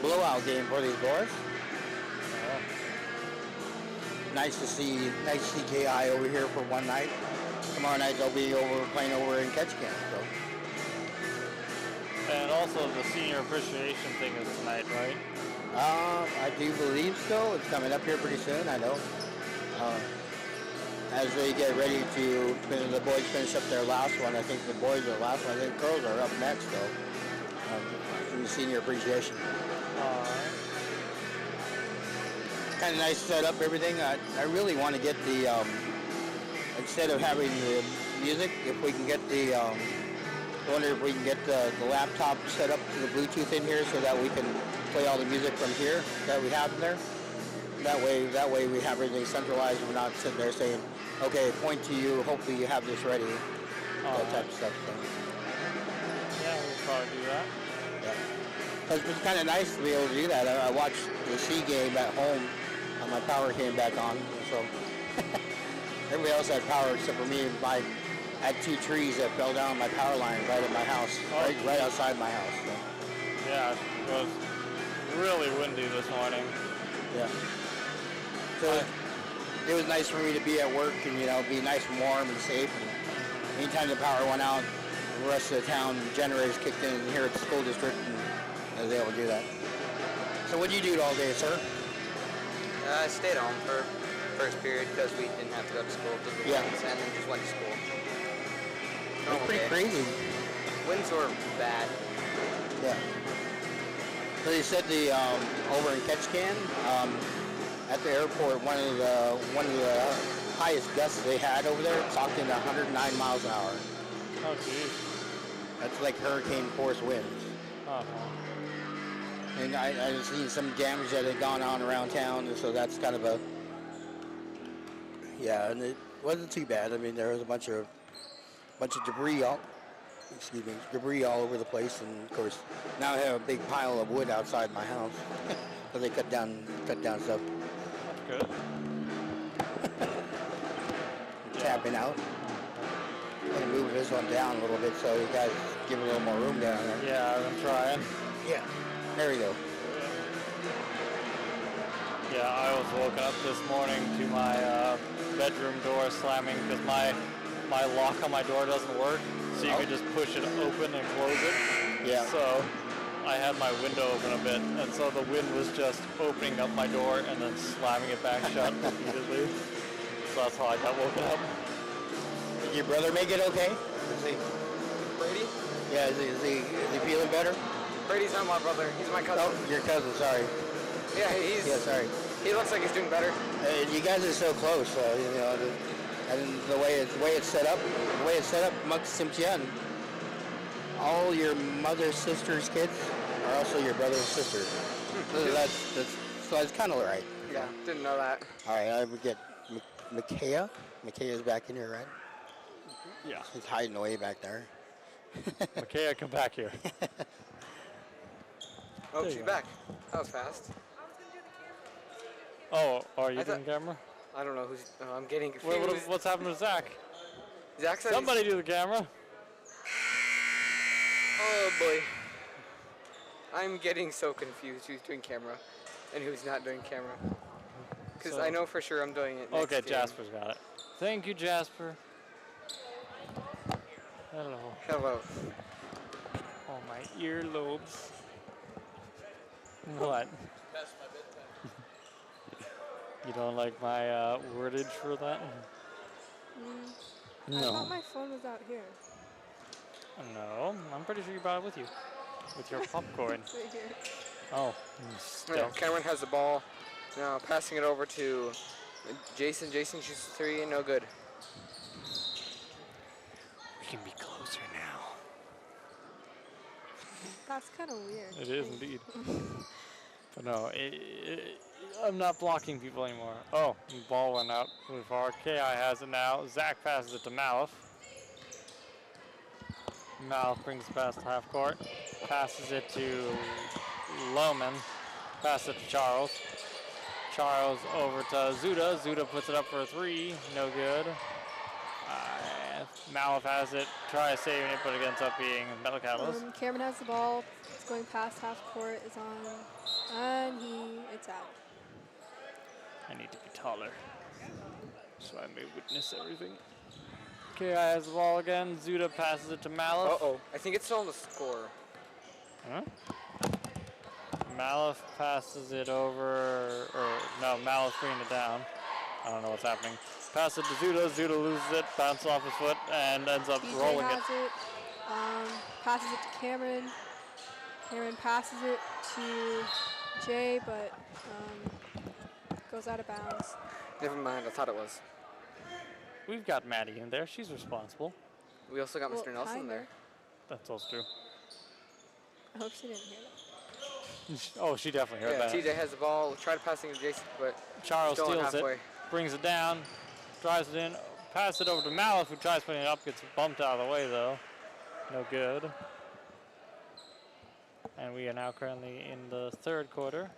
blowout game for these boys. Yeah. Nice to see KI over here for one night. Tomorrow night they'll be playing over in Ketchikan. So. And also the senior appreciation thing is tonight, right? I do believe so. It's coming up here pretty soon, I know. As they get ready to, the boys finish up their last one. I think the boys are the last one. I think girls are up next, though. In the senior appreciation. Kind of nice setup, everything. I really want to get the, instead of having the music, if we can get the, I wonder if we can get the laptop set up to the Bluetooth in here so that we can play all the music from here that we have in there. That way we have everything centralized and we're not sitting there saying, okay, point to you, hopefully you have this ready. That type of stuff. So. Yeah, we'll probably do that. Yeah. It's kind of nice to be able to do that. I watched the C game at home and my power came back on. So everybody else had power except for me. I had 2 trees that fell down my power line right at my house, right outside my house. So. Yeah, it was really windy this morning. Yeah. So it was nice for me to be at work and, be nice and warm and safe. And anytime the power went out, the rest of the town generators kicked in here at the school district and I was able to do that. So what did you do all day, sir? I stayed home for first period because we didn't have to go to school because of the winds, and then just went to school. It's pretty crazy. Winds were bad. Yeah. So they said over in Ketchikan, at the airport, one of the highest gusts they had over there clocked in 109 miles an hour. Oh, geez. That's like hurricane force winds. And I've seen some damage that had gone on around town, and so that's kind of and it wasn't too bad. I mean, there was a bunch of debris all over the place, and of course, now I have a big pile of wood outside my house. So they cut down stuff. That's good. Tapping out. I'm gonna move this one down a little bit so you guys give a little more room down there. Yeah, I'm trying. Yeah. There we go. Yeah, I was woken up this morning to my bedroom door slamming because my lock on my door doesn't work. So you could just push it open and close it. Yeah. So I had my window open a bit, and so the wind was just opening up my door and then slamming it back shut repeatedly. So that's how I got woken up. Did your brother make it okay? Is he? Brady? Yeah, is he feeling better? Brady's not my brother. He's my cousin. Oh, your cousin, sorry. Yeah, sorry. He looks like he's doing better. You guys are so close, and the way it's set up amongst Simtian, all your mother's sister's kids are also your brother's sisters. So that's kind of right. Yeah, didn't know that. All right, I would get Makaya. Makaya's back in here, right? Yeah. He's hiding away back there. Makaya, come back here. Oh, she's back. That was fast. Oh, are you doing camera? I don't know who's. I'm getting confused. What's happened to Zach? Zach said Somebody do the camera. Oh boy. I'm getting so confused who's doing camera and who's not doing camera. Because So- I know for sure I'm doing it next Okay, game. Jasper's got it. Thank you, Jasper. Hello. Hello. Oh, my earlobes. What? You don't like my wordage for that? I thought my phone was out here. No, I'm pretty sure you brought it with you. With your popcorn. It's right here. Oh, Yeah, still. Cameron has the ball. Now passing it over to Jason. Jason shoots 3, no good. We can be closer now. That's kind of weird. It is indeed. But no, I'm not blocking people anymore. Oh, the ball went out really far. Ki has it now. Zach passes it to Malif. Malif brings it past the half court. Passes it to Loman. Passes it to Charles. Charles over to Zuda. Zuda puts it up for a 3. No good. Malif has it. Tries saving it, but it ends up being Metlakatla's. Cameron has the ball. It's going past half court. It's on. And it's out. I need to be taller, so I may witness everything. Ki has the ball again. Zuda passes it to Malif. Uh-oh. I think it's still on the score. Huh? Malif passes it over, Malif bringing it down. I don't know what's happening. Pass it to Zuda. Zuda loses it, bounces off his foot, and ends up TJ rolling has it. Passes it to Cameron. Cameron passes it to Jay, but goes out of bounds. Never mind, I thought it was. We've got Maddie in there. She's responsible. We also got Well, Mr. Nelson kinda. there. That's also true. I hope she didn't hear that. Oh, she definitely heard Yeah, that. TJ has the ball. Tried passing to Jason, but Charles still on steals halfway. it, brings it down, drives it in, passes it over to Malif, who tries putting it up, gets bumped out of the way though. No good. And we are now currently in the third quarter.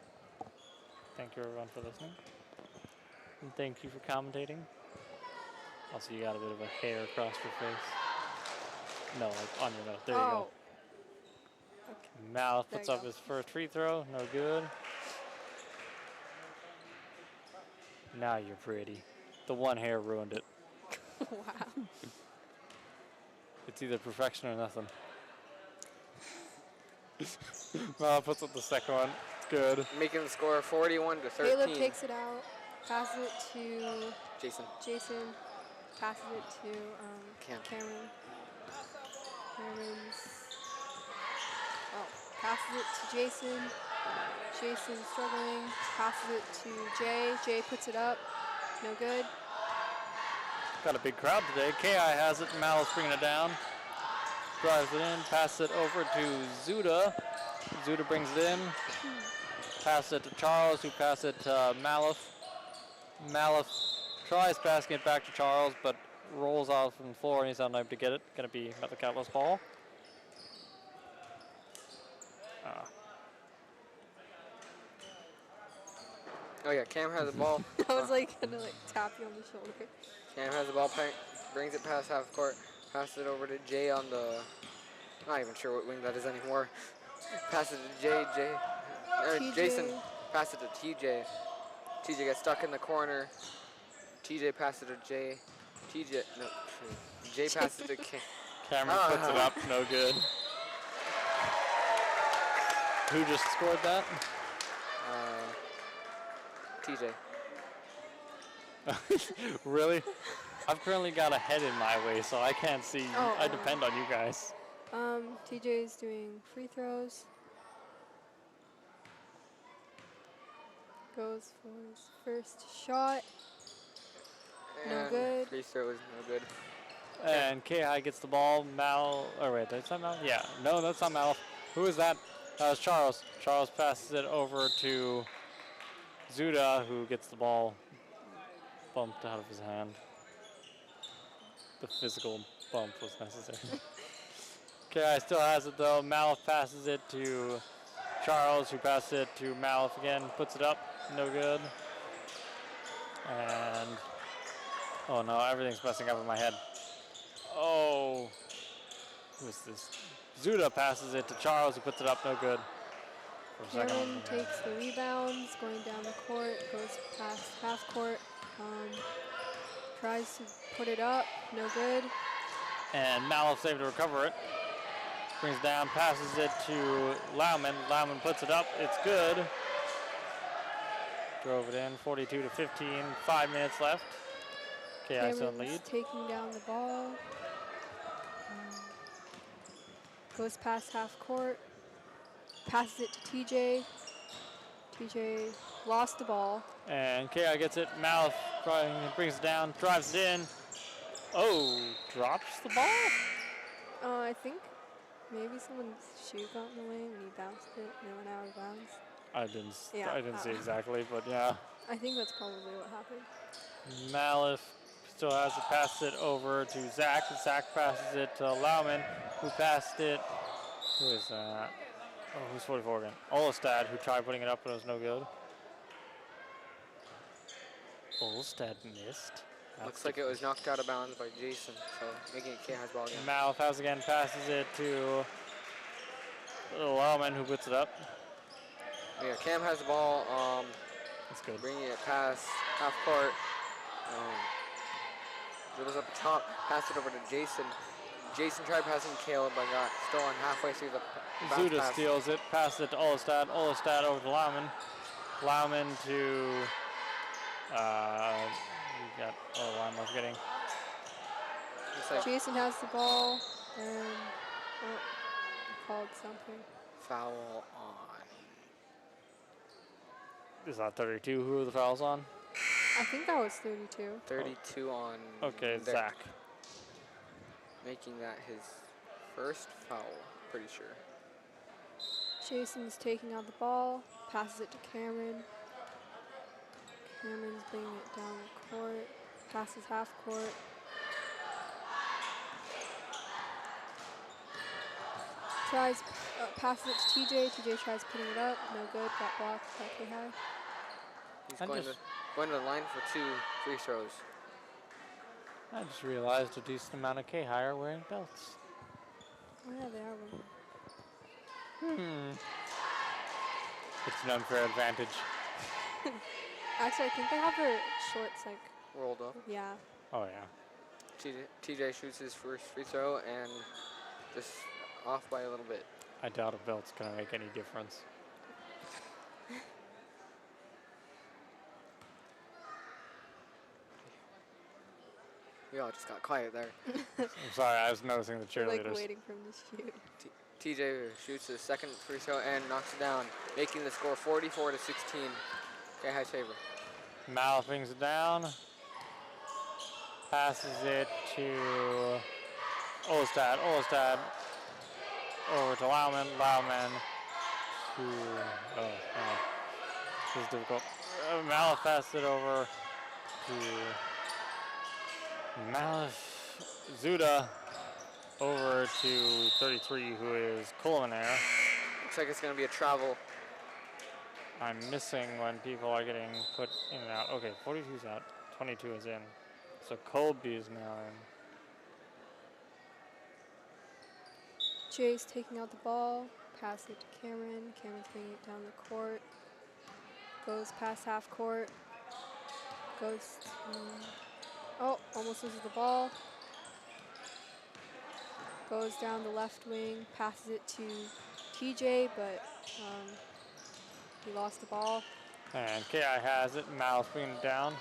Thank you everyone for listening. And thank you for commentating. Also, you got a bit of a hair across your face. No, like on your nose. There you go. Malif There puts you up go. his first free throw. No good. Now you're pretty. The one hair ruined it. Wow. It's either perfection or nothing. Malif puts up the second one. It's good. Making the score 41 to 13. Caleb takes it out, passes it to Jason. Jason, passes it to Cameron. Passes it to Jason. Jason struggling, passes it to Jay. Jay puts it up, no good. Got a big crowd today. Ki has it. Malif bringing it down. Drives it in. Passes it over to Zuda. Zuda brings it in. Passes it to Charles, who passes it to Malif. Malif tries passing it back to Charles, but rolls off from the floor and he's not able to get it. Gonna be Metlakatla's ball. Oh yeah, Cam has the ball. I was like gonna tap you on the shoulder. Cam has the ball, brings it past half court, passes it over to Jay on the. Not even sure what wing that is anymore. Passes it to TJ. Jason. Passes it to TJ. TJ gets stuck in the corner. TJ passes it to Jay. Jay passes it to Cam. Cameron puts it up. No good. Who just scored that? TJ. Really? I've currently got a head in my way, so I can't see. Oh, I depend on you guys. TJ's doing free throws. Goes for his first shot. No And good. Free throw is no good. And Kayhi gets the ball. Wait, that's not Mal? Yeah. No, that's not Mal. Who is that? That was Charles. Charles passes it over to Zuda, who gets the ball bumped out of his hand. The physical bump was necessary. Kayhi still has it though. Malif passes it to Charles, who passes it to Malif again. Puts it up. No good. And oh no, everything's messing up in my head. Oh, who is this? Zuda passes it to Charles, who puts it up, no good. for a second. Cameron takes the rebounds, going down the court, goes past half court, tries to put it up, no good. And Malif's able to recover it. Brings down, passes it to Lauman. Lauman puts it up, it's good. Drove it in, 42 to 15, 5 minutes left. Kayhi still in Cameron's lead. taking down the ball. Goes past half court, passes it to TJ. TJ lost the ball. And Kayhi gets it, Malif brings it down, drives it in. Oh, drops the ball? I think maybe someone's shoe got in the way when he bounced it and it went out of bounds. I didn't see exactly, but yeah. I think that's probably what happened. Malif still has it, passes it over to Zach. Zach passes it to Lauman, who passed it. Who is that? Oh, who's 44 again? Olstad, who tried putting it up, but it was no good. Olstad missed. Looks like it was knocked out of bounds by Jason, so making it Kayhi's ball again. Malif has again, passes it to Lauman, who puts it up. Yeah, Cam has the ball. That's good. Bringing it past half court. Dribbles up the top, passed it over to Jason. Jason tried passing Caleb, but got stolen halfway through the bounce Zuda pass. steals it, passes it to Olstad. Olstad over to Lauman. Lauman to why am I forgetting? Jason has the ball and he called something. Foul on. Is that 32 who the foul's on? I think that was 32. 32 on. Okay, there. Zach. Making that his first foul, pretty sure. Jason's taking out the ball, passes it to Cameron. Cameron's bringing it down the court, passes half court. Tries, passes it to TJ. TJ tries putting it up, no good, got blocked by Kayhi. He's going to the line for 2 free throws. I just realized a decent amount of Kayhi are wearing belts. Oh yeah, they are wearing. It's an unfair advantage. Actually, I think they have their shorts like Rolled up. yeah. Oh yeah. TJ shoots his first free throw and just off by a little bit. I doubt a belt's gonna make any difference. We all just got quiet there. I'm sorry, I was noticing the They're, cheerleaders. like waiting for him to shoot. TJ shoots his second free throw and knocks it down, making the score 44 to 16. Kayhi's favor. Mal brings it down. Passes it to Olstad. Olstad over to Lauman. Lauman to this is difficult. Malif passes it over to Malif. Zuda over to 33, who is Culminaire. Looks like it's going to be a travel. I'm missing when people are getting put in and out. Okay, 42's out, 22 is in. So Colby is now in. Jay's taking out the ball, passes it to Cameron. Cameron's bringing it down the court. Goes past half court. Goes. Almost loses the ball. Goes down the left wing, passes it to TJ, but he lost the ball. And Kayhi has it. Malif bringing it down.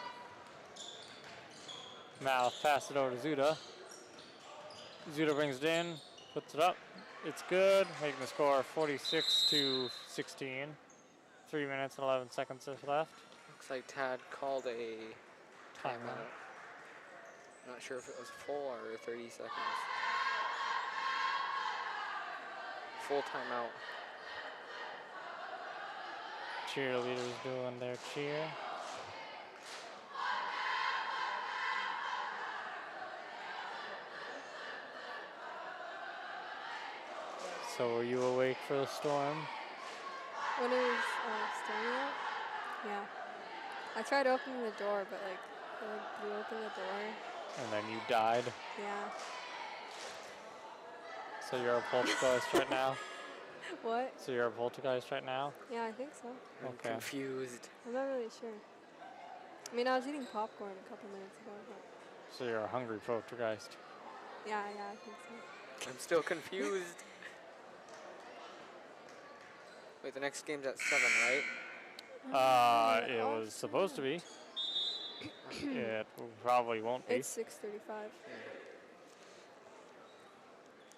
Malif passes it over to Zuda. Zuda brings it in, puts it up. It's good, making the score 46 to 16. 3 minutes and 11 seconds left. Looks like Tad called a timeout. Not sure if it was full or 30 seconds. Full timeout. Cheerleaders doing their cheer. So were you awake for the storm? When it was storming out? Yeah. I tried opening the door, but like blew open the door. And then you died. Yeah. So you're a poltergeist right now? What? So you're a poltergeist right now? Yeah, I think so. I'm Okay. confused. I'm not really sure. I mean, I was eating popcorn a couple minutes ago, but So you're a hungry poltergeist. yeah, I think so. I'm still confused. Wait, the next game's at 7, right? It was supposed to be. It probably won't be. It's 6:35.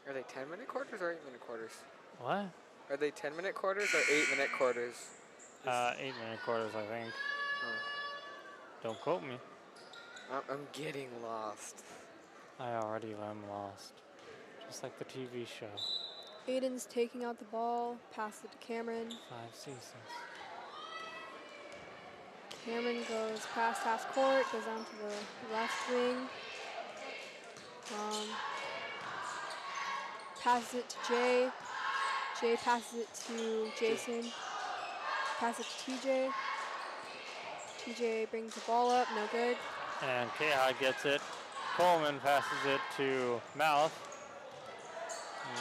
Are they 10-minute quarters or 8-minute quarters? What? Are they 10-minute quarters or 8-minute quarters? 8-minute quarters, I think. Oh. Don't quote me. I'm getting lost. I already am lost. Just like the TV show. Aiden's taking out the ball, pass it to Cameron. 5 seasons. Cameron goes past half court, goes down to the left wing. Passes it to Jay. Jay passes it to Jason. Passes it to TJ. TJ brings the ball up, no good. And Kayhi gets it. Coleman passes it to Malif.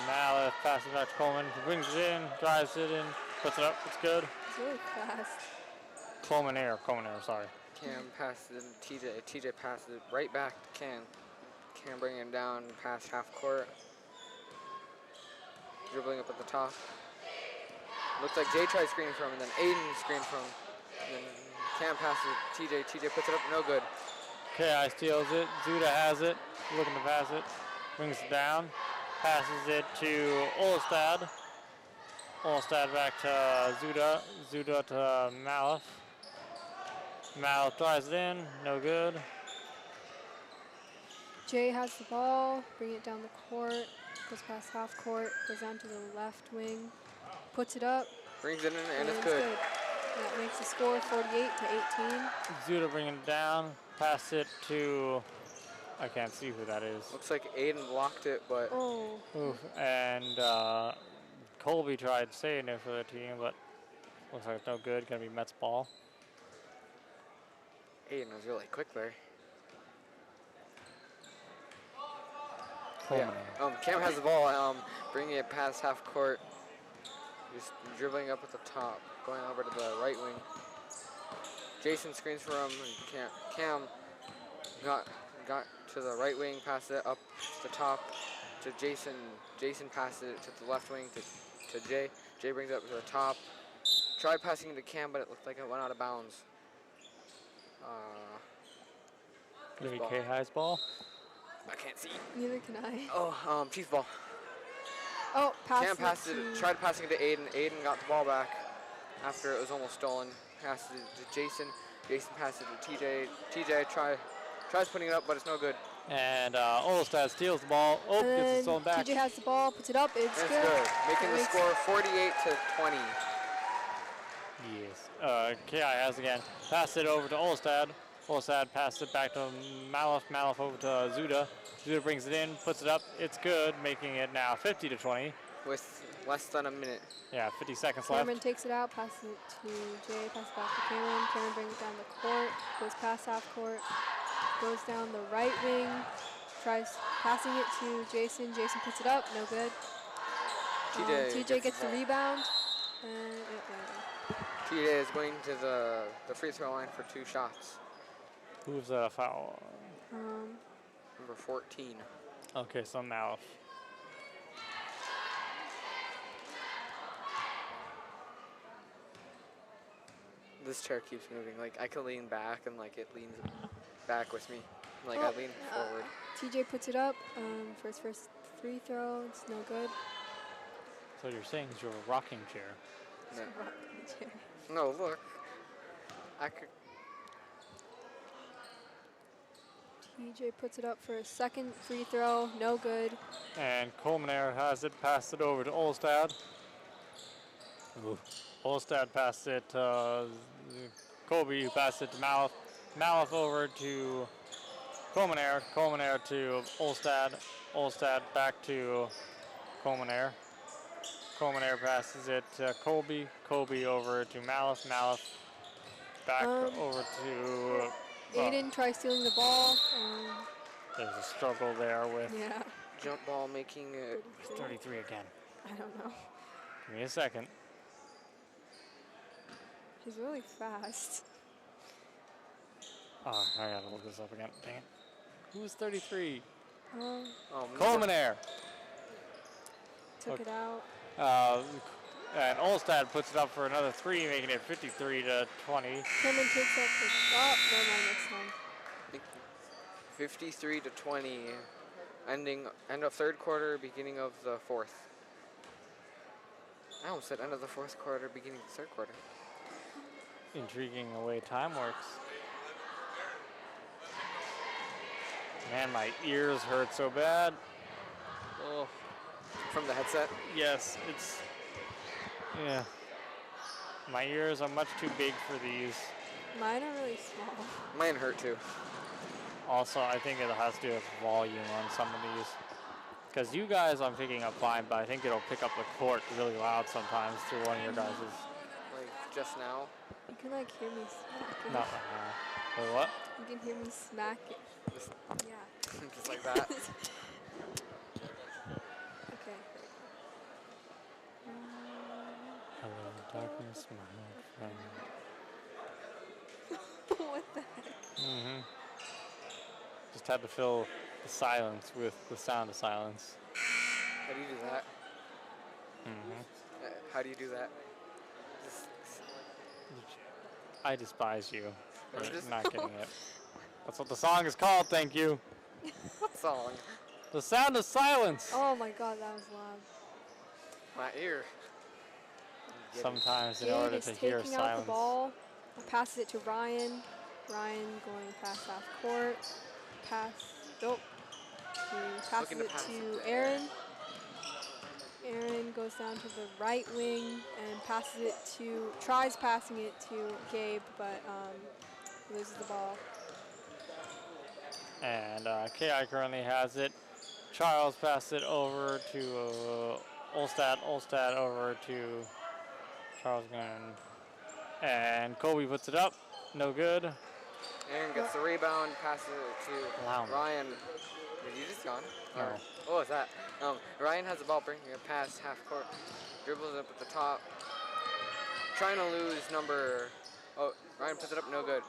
Malif passes back to Coleman. He brings it in, drives it in, puts it up. It's good. It's really fast. Coleman Air, sorry. Cam passes it to TJ. TJ passes it right back to Cam. Cam bringing it down past half court. Dribbling up at the top. Looks like Jay tried screening from him, and then Aiden screened from him. And then Cam passes it to TJ. TJ puts it up, no good. Kayhi steals it. Zuda has it. Looking to pass it. Brings it down. Passes it to Olstad. Olstad back to Zuda. Zuda to Malif. Malif drives it in. No good. Jay has the ball, bring it down the court, goes past half court, goes down to the left wing, puts it up. Brings it in, and it's it's good. That makes the score 48 to 18. Zuda bringing it down. Pass it to, I can't see who that is. Looks like Aiden blocked it, but Oh, Oof. And Colby tried saving it for the team, but looks like it's no good. Gonna be Mets ball. Aiden was really quick there. Coleman. Cam has the ball, bringing it past half court. Just dribbling up at the top, going over to the right wing. Jason screens for him, and Cam got to the right wing, passed it up to the top to Jason. Jason passed it to the left wing to Jay. Jay brings it up to the top. Tried passing it to Cam, but it looked like it went out of bounds. Maybe ball. Kayhi's ball. I can't see. neither can I. Oh, Chiefs ball. Oh, Cam passed it, tried passing it to Aiden. Aiden got the ball back after it was almost stolen. Passed it to Jason. Jason passed it to TJ. TJ tries putting it up, but it's no good. And Olstad steals the ball. Oh, gets it stolen back. TJ has the ball, puts it up, it's It's good. good. Making the score 48 to 20. Yes. Kayhi has again. Pass it over to Olstad. Olstad passes it back to Malif. Malif over to Zuda. Zuda brings it in, puts it up. It's good, making it now 50 to 20. With less than a minute. Yeah, 50 seconds Cameron left. takes it out, passes it to Jay, passes it back to Cameron. Cameron brings it down the court, goes past half court, goes down the right wing, tries passing it to Jason. Jason puts it up, no good. TJ gets the rebound, and it went. TJ is going to the free throw line for 2 shots. Who's a foul? Number 14. Okay, so Malif. This chair keeps moving. Like, I can lean back and like it leans back with me. Like Oh, I lean forward. TJ puts it up for his first free throw. It's no good. So you're saying is your rocking chair. No. Rocking chair. No, look. I could. TJ puts it up for a second free throw. No good. And Colmenair has it, passed it over to Olstad. Olstad passed it to Kobe, who passed it to Malif. Malif over to Colmenair. Colmenair to Olstad. Olstad back to Colmenair. Colmenair passes it to Colby. Colby over to Malif. Malif back over to... Aiden tries stealing the ball. There's a struggle there with Yeah. Jump ball making it. 33 again. I don't know. Give me a second. He's really fast. Oh, I gotta look this up again. Dang it. Who's 33? Oh, Colmenair. took it out. And Olstad puts it up for another 3, making it 53 to 20. Kerman takes up the. Oh, never mind next time. 53 to 20. End of third quarter, beginning of the fourth. I almost said end of the fourth quarter, beginning of the third quarter. Intriguing the way time works. Man, my ears hurt so bad. Oh, from the headset? Yes, it's... Yeah. My ears are much too big for these. Mine are really small. Mine hurt too. Also, I think it has to do with volume on some of these. Because you guys I'm picking up fine, but I think it'll pick up the court really loud sometimes through one of your guys'. Like just now? You can like hear me smacking. Not right now. Wait, what? You can hear me smacking. Just, Yeah. just like that. Okay. Hello, darkness, my old friend. What the heck? Mm-hmm. Just had to fill the silence with the sound of silence. How do you do that? Mm-hmm. How do you do that? Just, I despise you for Just- not getting it. That's what the song is called, thank you. what song? The sound of silence. Oh my god, that was loud. My ear. Get it. Sometimes in Gabe order is to hear taking out silence. the ball. Passes it to Ryan. Ryan going past half court. Pass. Nope. He passes Looking to it pass to Aaron. Aaron goes down to the right wing and passes it to, tries passing it to Gabe, but loses the ball. And Kayhi currently has it. Charles passed it over to Olstad. Olstad over to Charles again. And Kobe puts it up. No good. Aaron gets the rebound, passes it to Wow. Ryan. Did you just gone? No. Or- What was that? Ryan has the ball, bringing it past half court. Dribbles it up at the top. Trying to lose number... Oh, Ryan puts it up, no good.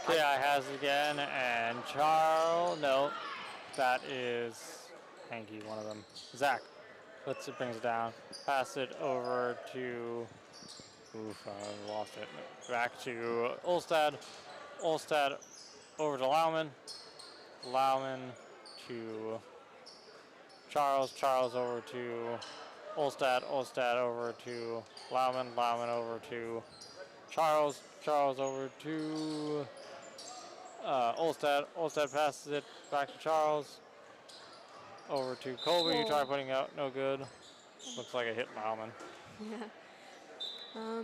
Kayhi has it again. And Charles, no. That is Hanky, one of them. Zach brings it down. Pass it over to... Oof, I lost it. Back to Olstad. Olstad over to Lauman. Lauman to Charles. Charles over to Olstad. Olstad over to Lauman. Lauman over to Charles. Charles over to Olstad. Olstad passes it back to Charles. Over to Colby. Whoa. Try putting out, no good. Looks like it hit Lauman. Yeah.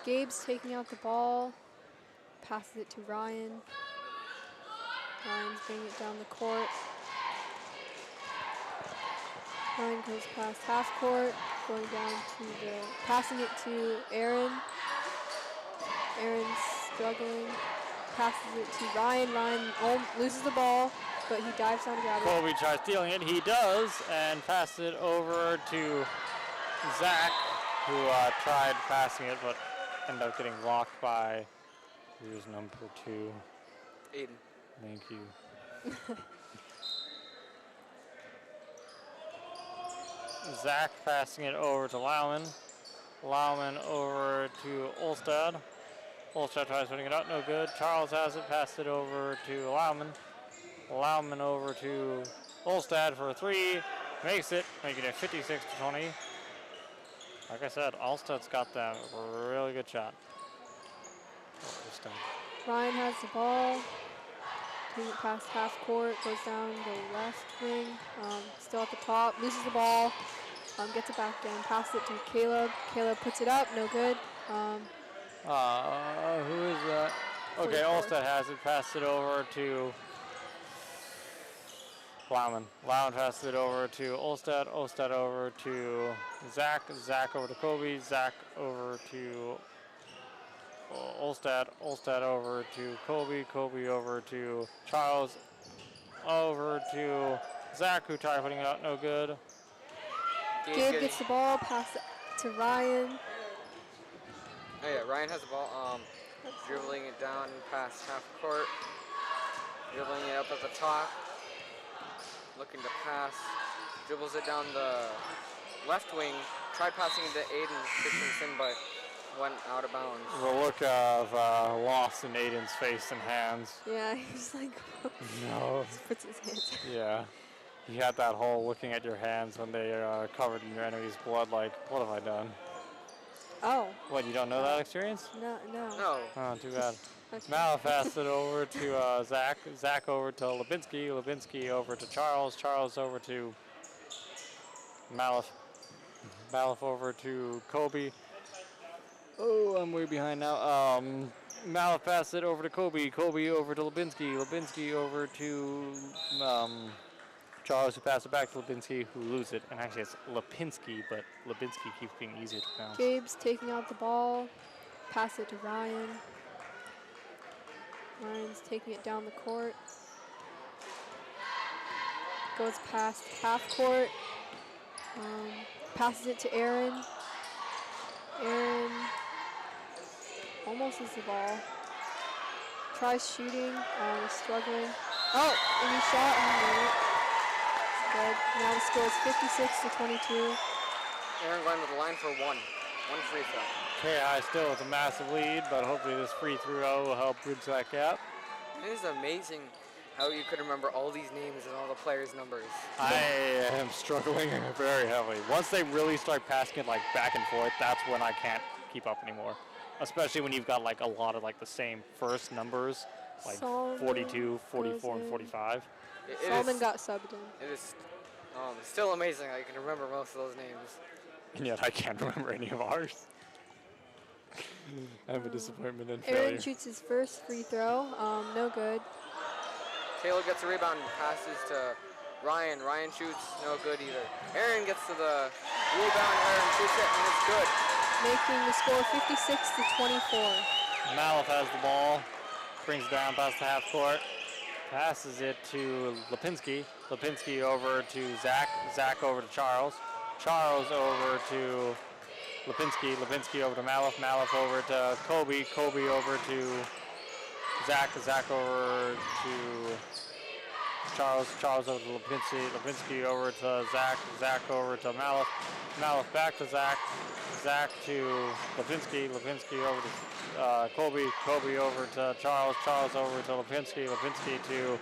Gabe's taking out the ball. Passes it to Ryan. Ryan's bringing it down the court. Ryan goes past half court, going down to the, passing it to Aaron. Aaron's struggling. Passes it to Ryan. Ryan loses the ball, but he dives down to grab it. Colby tries stealing it. He does, and passes it over to Zach, who tried passing it, but ended up getting blocked by, here's number 2. Aiden. Thank you. Zach passing it over to Lauman. Lauman over to Olstad. Olstad tries putting it up, no good. Charles has it, passed it over to Lauman. Lauman over to Olstad for a 3. Makes it, making it 56 to 20. Like I said, Olstad's got that really good shot. Ryan has the ball. Taking it past half court, goes down the left wing. Still at the top, loses the ball. Gets it back down, passes it to Caleb. Caleb puts it up, no good. Who is that? Okay, 44. Olstad has it, passed it over to Lauman. Lauman passes it over to Olstad. Olstad over to Zach. Zach over to Kobe. Zach over to Olstad. Olstad over to Kobe. Kobe over to Charles. Over to Zach, who tried putting it out, no good. Gabe gets the ball, pass it to Ryan. Oh yeah, Ryan has the ball. Dribbling it down past half court. Dribbling it up at the top. Looking to pass. Dribbles it down the left wing. Tried passing it to Aiden Christensen, but went out of bounds. The look of loss in Aiden's face and hands. Yeah, he's like, No. just puts his hands. Yeah. You had that whole looking at your hands when they are covered in your enemy's blood, like, what have I done? Oh. What, you don't know that experience? No. No. Oh, too bad. Okay. Malif passed it over to Zach. Zach over to Lubinski. Lubinski over to Charles. Charles over to Malif. Malif over to Kobe. Oh, I'm way behind now. Malif passed it over to Kobe. Kobe over to Lubinski. Lubinski over to Charles, who passed it back to Lubinski, who loses it. And actually, it's Lipinski, but Lubinski keeps being easier to pronounce. Gabe's taking out the ball. Pass it to Ryan. Ryan's taking it down the court. Goes past half court. Passes it to Aaron. Aaron almost has the ball. Tries shooting. He's struggling. Oh, and he shot and he made it. Good. Now the score is 56-22. Aaron going to the line for one. One free throw. Kayhi still with a massive lead, but hopefully this free throw will help bridge that gap. It is amazing how you could remember all these names and all the players' numbers. I am struggling very heavily. Once they really start passing it like back and forth, that's when I can't keep up anymore. Especially when you've got like a lot of like the same first numbers, like Solomon 42, 44, and in. 45. Solomon got subbed in. It is still amazing how you can remember most of those names. And yet I can't remember any of ours. I have a disappointment and failure. Aaron shoots his first free throw. No good. Taylor gets a rebound and passes to Ryan. Ryan shoots, no good either. Aaron gets to the rebound. Aaron shoots it, and it's good. Making the score 56-24. Malif has the ball, brings it down past the half court, passes it to Lipinski. Lipinski over to Zach. Zach over to Charles. Charles over to Lipinski. Lipinski over to Malif. Malif over to Kobe. Kobe over to Zach. Zach over to Charles. Charles over to Lipinski. Lipinski over to Zach. Zach over to Malif. Malif back to Zach. Zach to Lipinski. Lipinski over to Kobe. Kobe over to Charles. Charles over to Lipinski. Lipinski to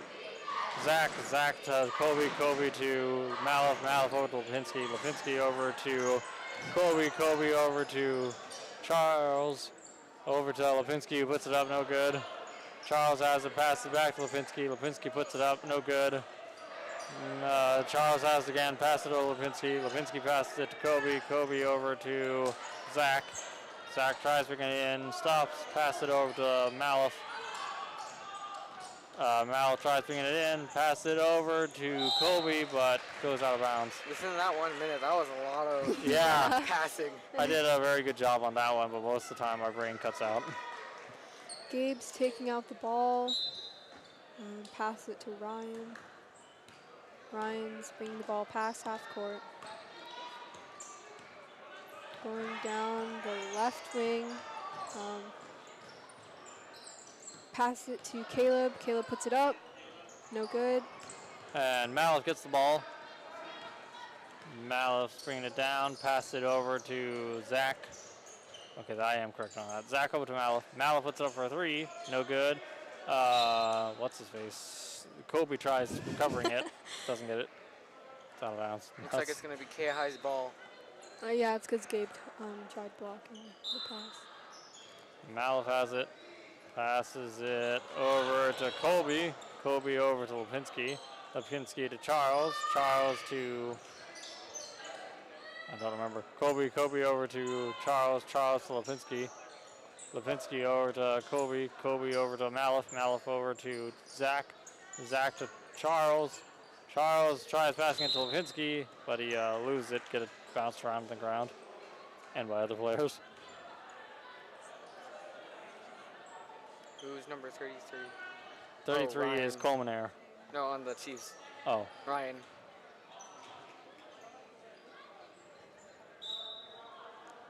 Zach. Zach to Kobe. Kobe to Malif. Malif over to Lipinski. Lipinski over to Kobe. Kobe over to Charles. Over to Lipinski, who puts it up, no good. Charles has it, passes it back to Lipinski. Lipinski puts it up, no good. Charles has it again, passes it over to Lipinski. Lipinski passes it to Kobe. Kobe over to Zach. Zach tries to bring it in, stops, passes it over to Malif. Malif tries bringing it in, passes it over to Kobe, but goes out of bounds. Within that 1 minute, that was a lot of Yeah. passing. I did a very good job on that one, but most of the time my brain cuts out. Gabe's taking out the ball. Pass it to Ryan. Ryan's bringing the ball past half court. Going down the left wing. Pass it to Caleb. Caleb puts it up. No good. And Malif gets the ball. Malif's bringing it down, pass it over to Zach. Okay, I am correct on that. Zach over to Malif. Malif puts it up for a three. No good. What's his face? Kobe tries recovering it. Doesn't get it. It's out of bounds. Looks like it's going to be Kayhi's ball. Yeah, it's because Gabe tried blocking the pass. Malif has it. Passes it over to Kobe. Kobe over to Lipinski. Lipinski to Charles. Charles to... I don't remember. Kobe over to Charles. Charles to Lipinski. Lipinski over to Kobe. Kobe over to Malif. Malif over to Zach. Zach to Charles. Charles tries passing it to Lipinski, but he loses it. Get it bounced around the ground. And by other players. Who's number 33? 33 is Colmenaire. No, on the Chiefs. Oh. Ryan.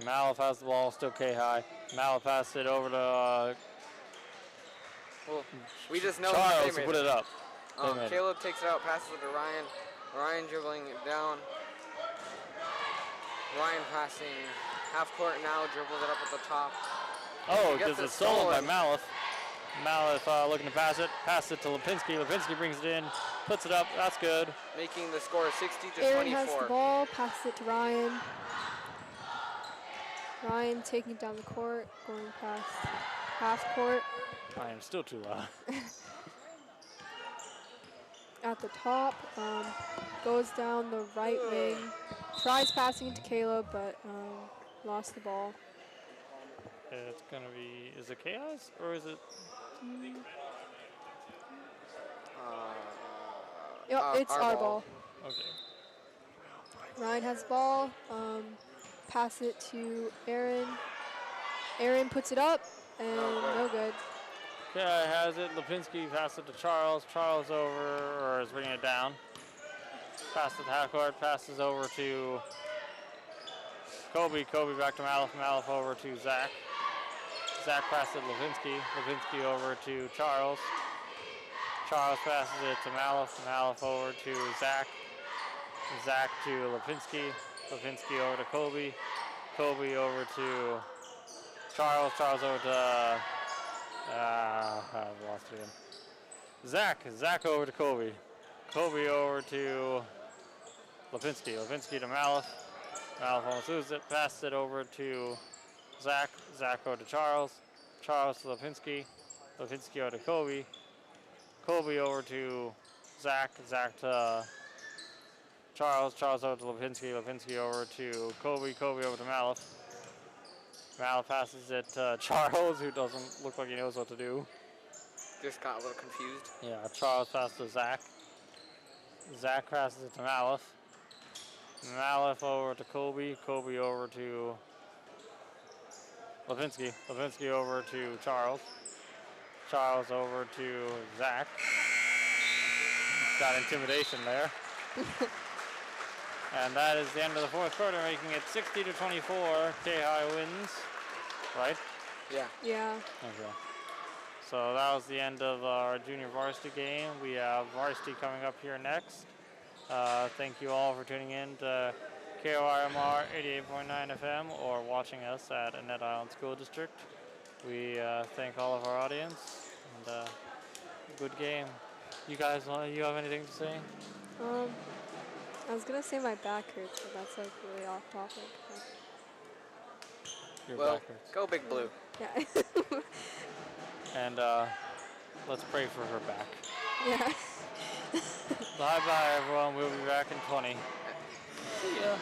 Malif has the ball, still Kayhi. Malif passed it over to Well, we just know Charles they to made put it up. They made it. Caleb takes it out, passes it to Ryan. Ryan dribbling it down. Ryan passing half court now, dribbles it up at the top. Oh, Gets because it it's stolen by stolen. Malif. Malif looking to pass it to Lipinski. Lipinski brings it in, puts it up, that's good. Making the score 60 to Aaron 24. has the ball, passes it to Ryan. Ryan taking it down the court, going past half court. I am still too loud. At the top, goes down the right wing, tries passing it to Caleb, but lost the ball. It's going to be, is it Chaos or is it? Yep, it's our ball. Okay. Ryan has the ball, pass it to Aaron. Aaron puts it up, and no good. Kayhi has it. Lipinski passes it to Charles. Charles over, or is bringing it down. Passes it to half court. Passes over to Kobe. Kobe back to Malif. Malif over to Zach. Zach passes it to Lipinski. Lipinski over to Charles. Charles passes it to Malif. Malif over to Zach. Zach to Lipinski. Lipinski over to Kobe. Kobe over to Charles. Charles over to I've lost it again. Zach over to Kobe. Kobe over to Lipinski. Lipinski to Malif. Malif almost loses it. Passes it over to Zach. Zach over to Charles. Charles to Lipinski. Lipinski over to Kobe. Kobe over to Zach. Zach to Charles. Charles over to Lipinski. Lipinski over to Kobe. Kobe over to Malif. Malif passes it to Charles, who doesn't look like he knows what to do. Just got a little confused. Yeah, Charles passes to Zach. Zach passes it to Malif. Malif over to Kobe. Kobe over to Lipinski. Lipinski over to Charles. Charles over to Zach. Got intimidation there. And that is the end of the fourth quarter, making it 60 to 24. Kayhi wins, right? Yeah. Yeah. Okay. So that was the end of our junior varsity game. We have varsity coming up here next. Thank you all for tuning in to KORMR 88.9 FM or watching us at Annette Island School District. We thank all of our audience and good game. You guys, you have anything to say? I was gonna say my back hurts, but that's like really off topic. Your Well, back hurts. go Big Blue. Yeah. And let's pray for her back. Yeah. Bye-bye, everyone. We'll be back in 20. See ya.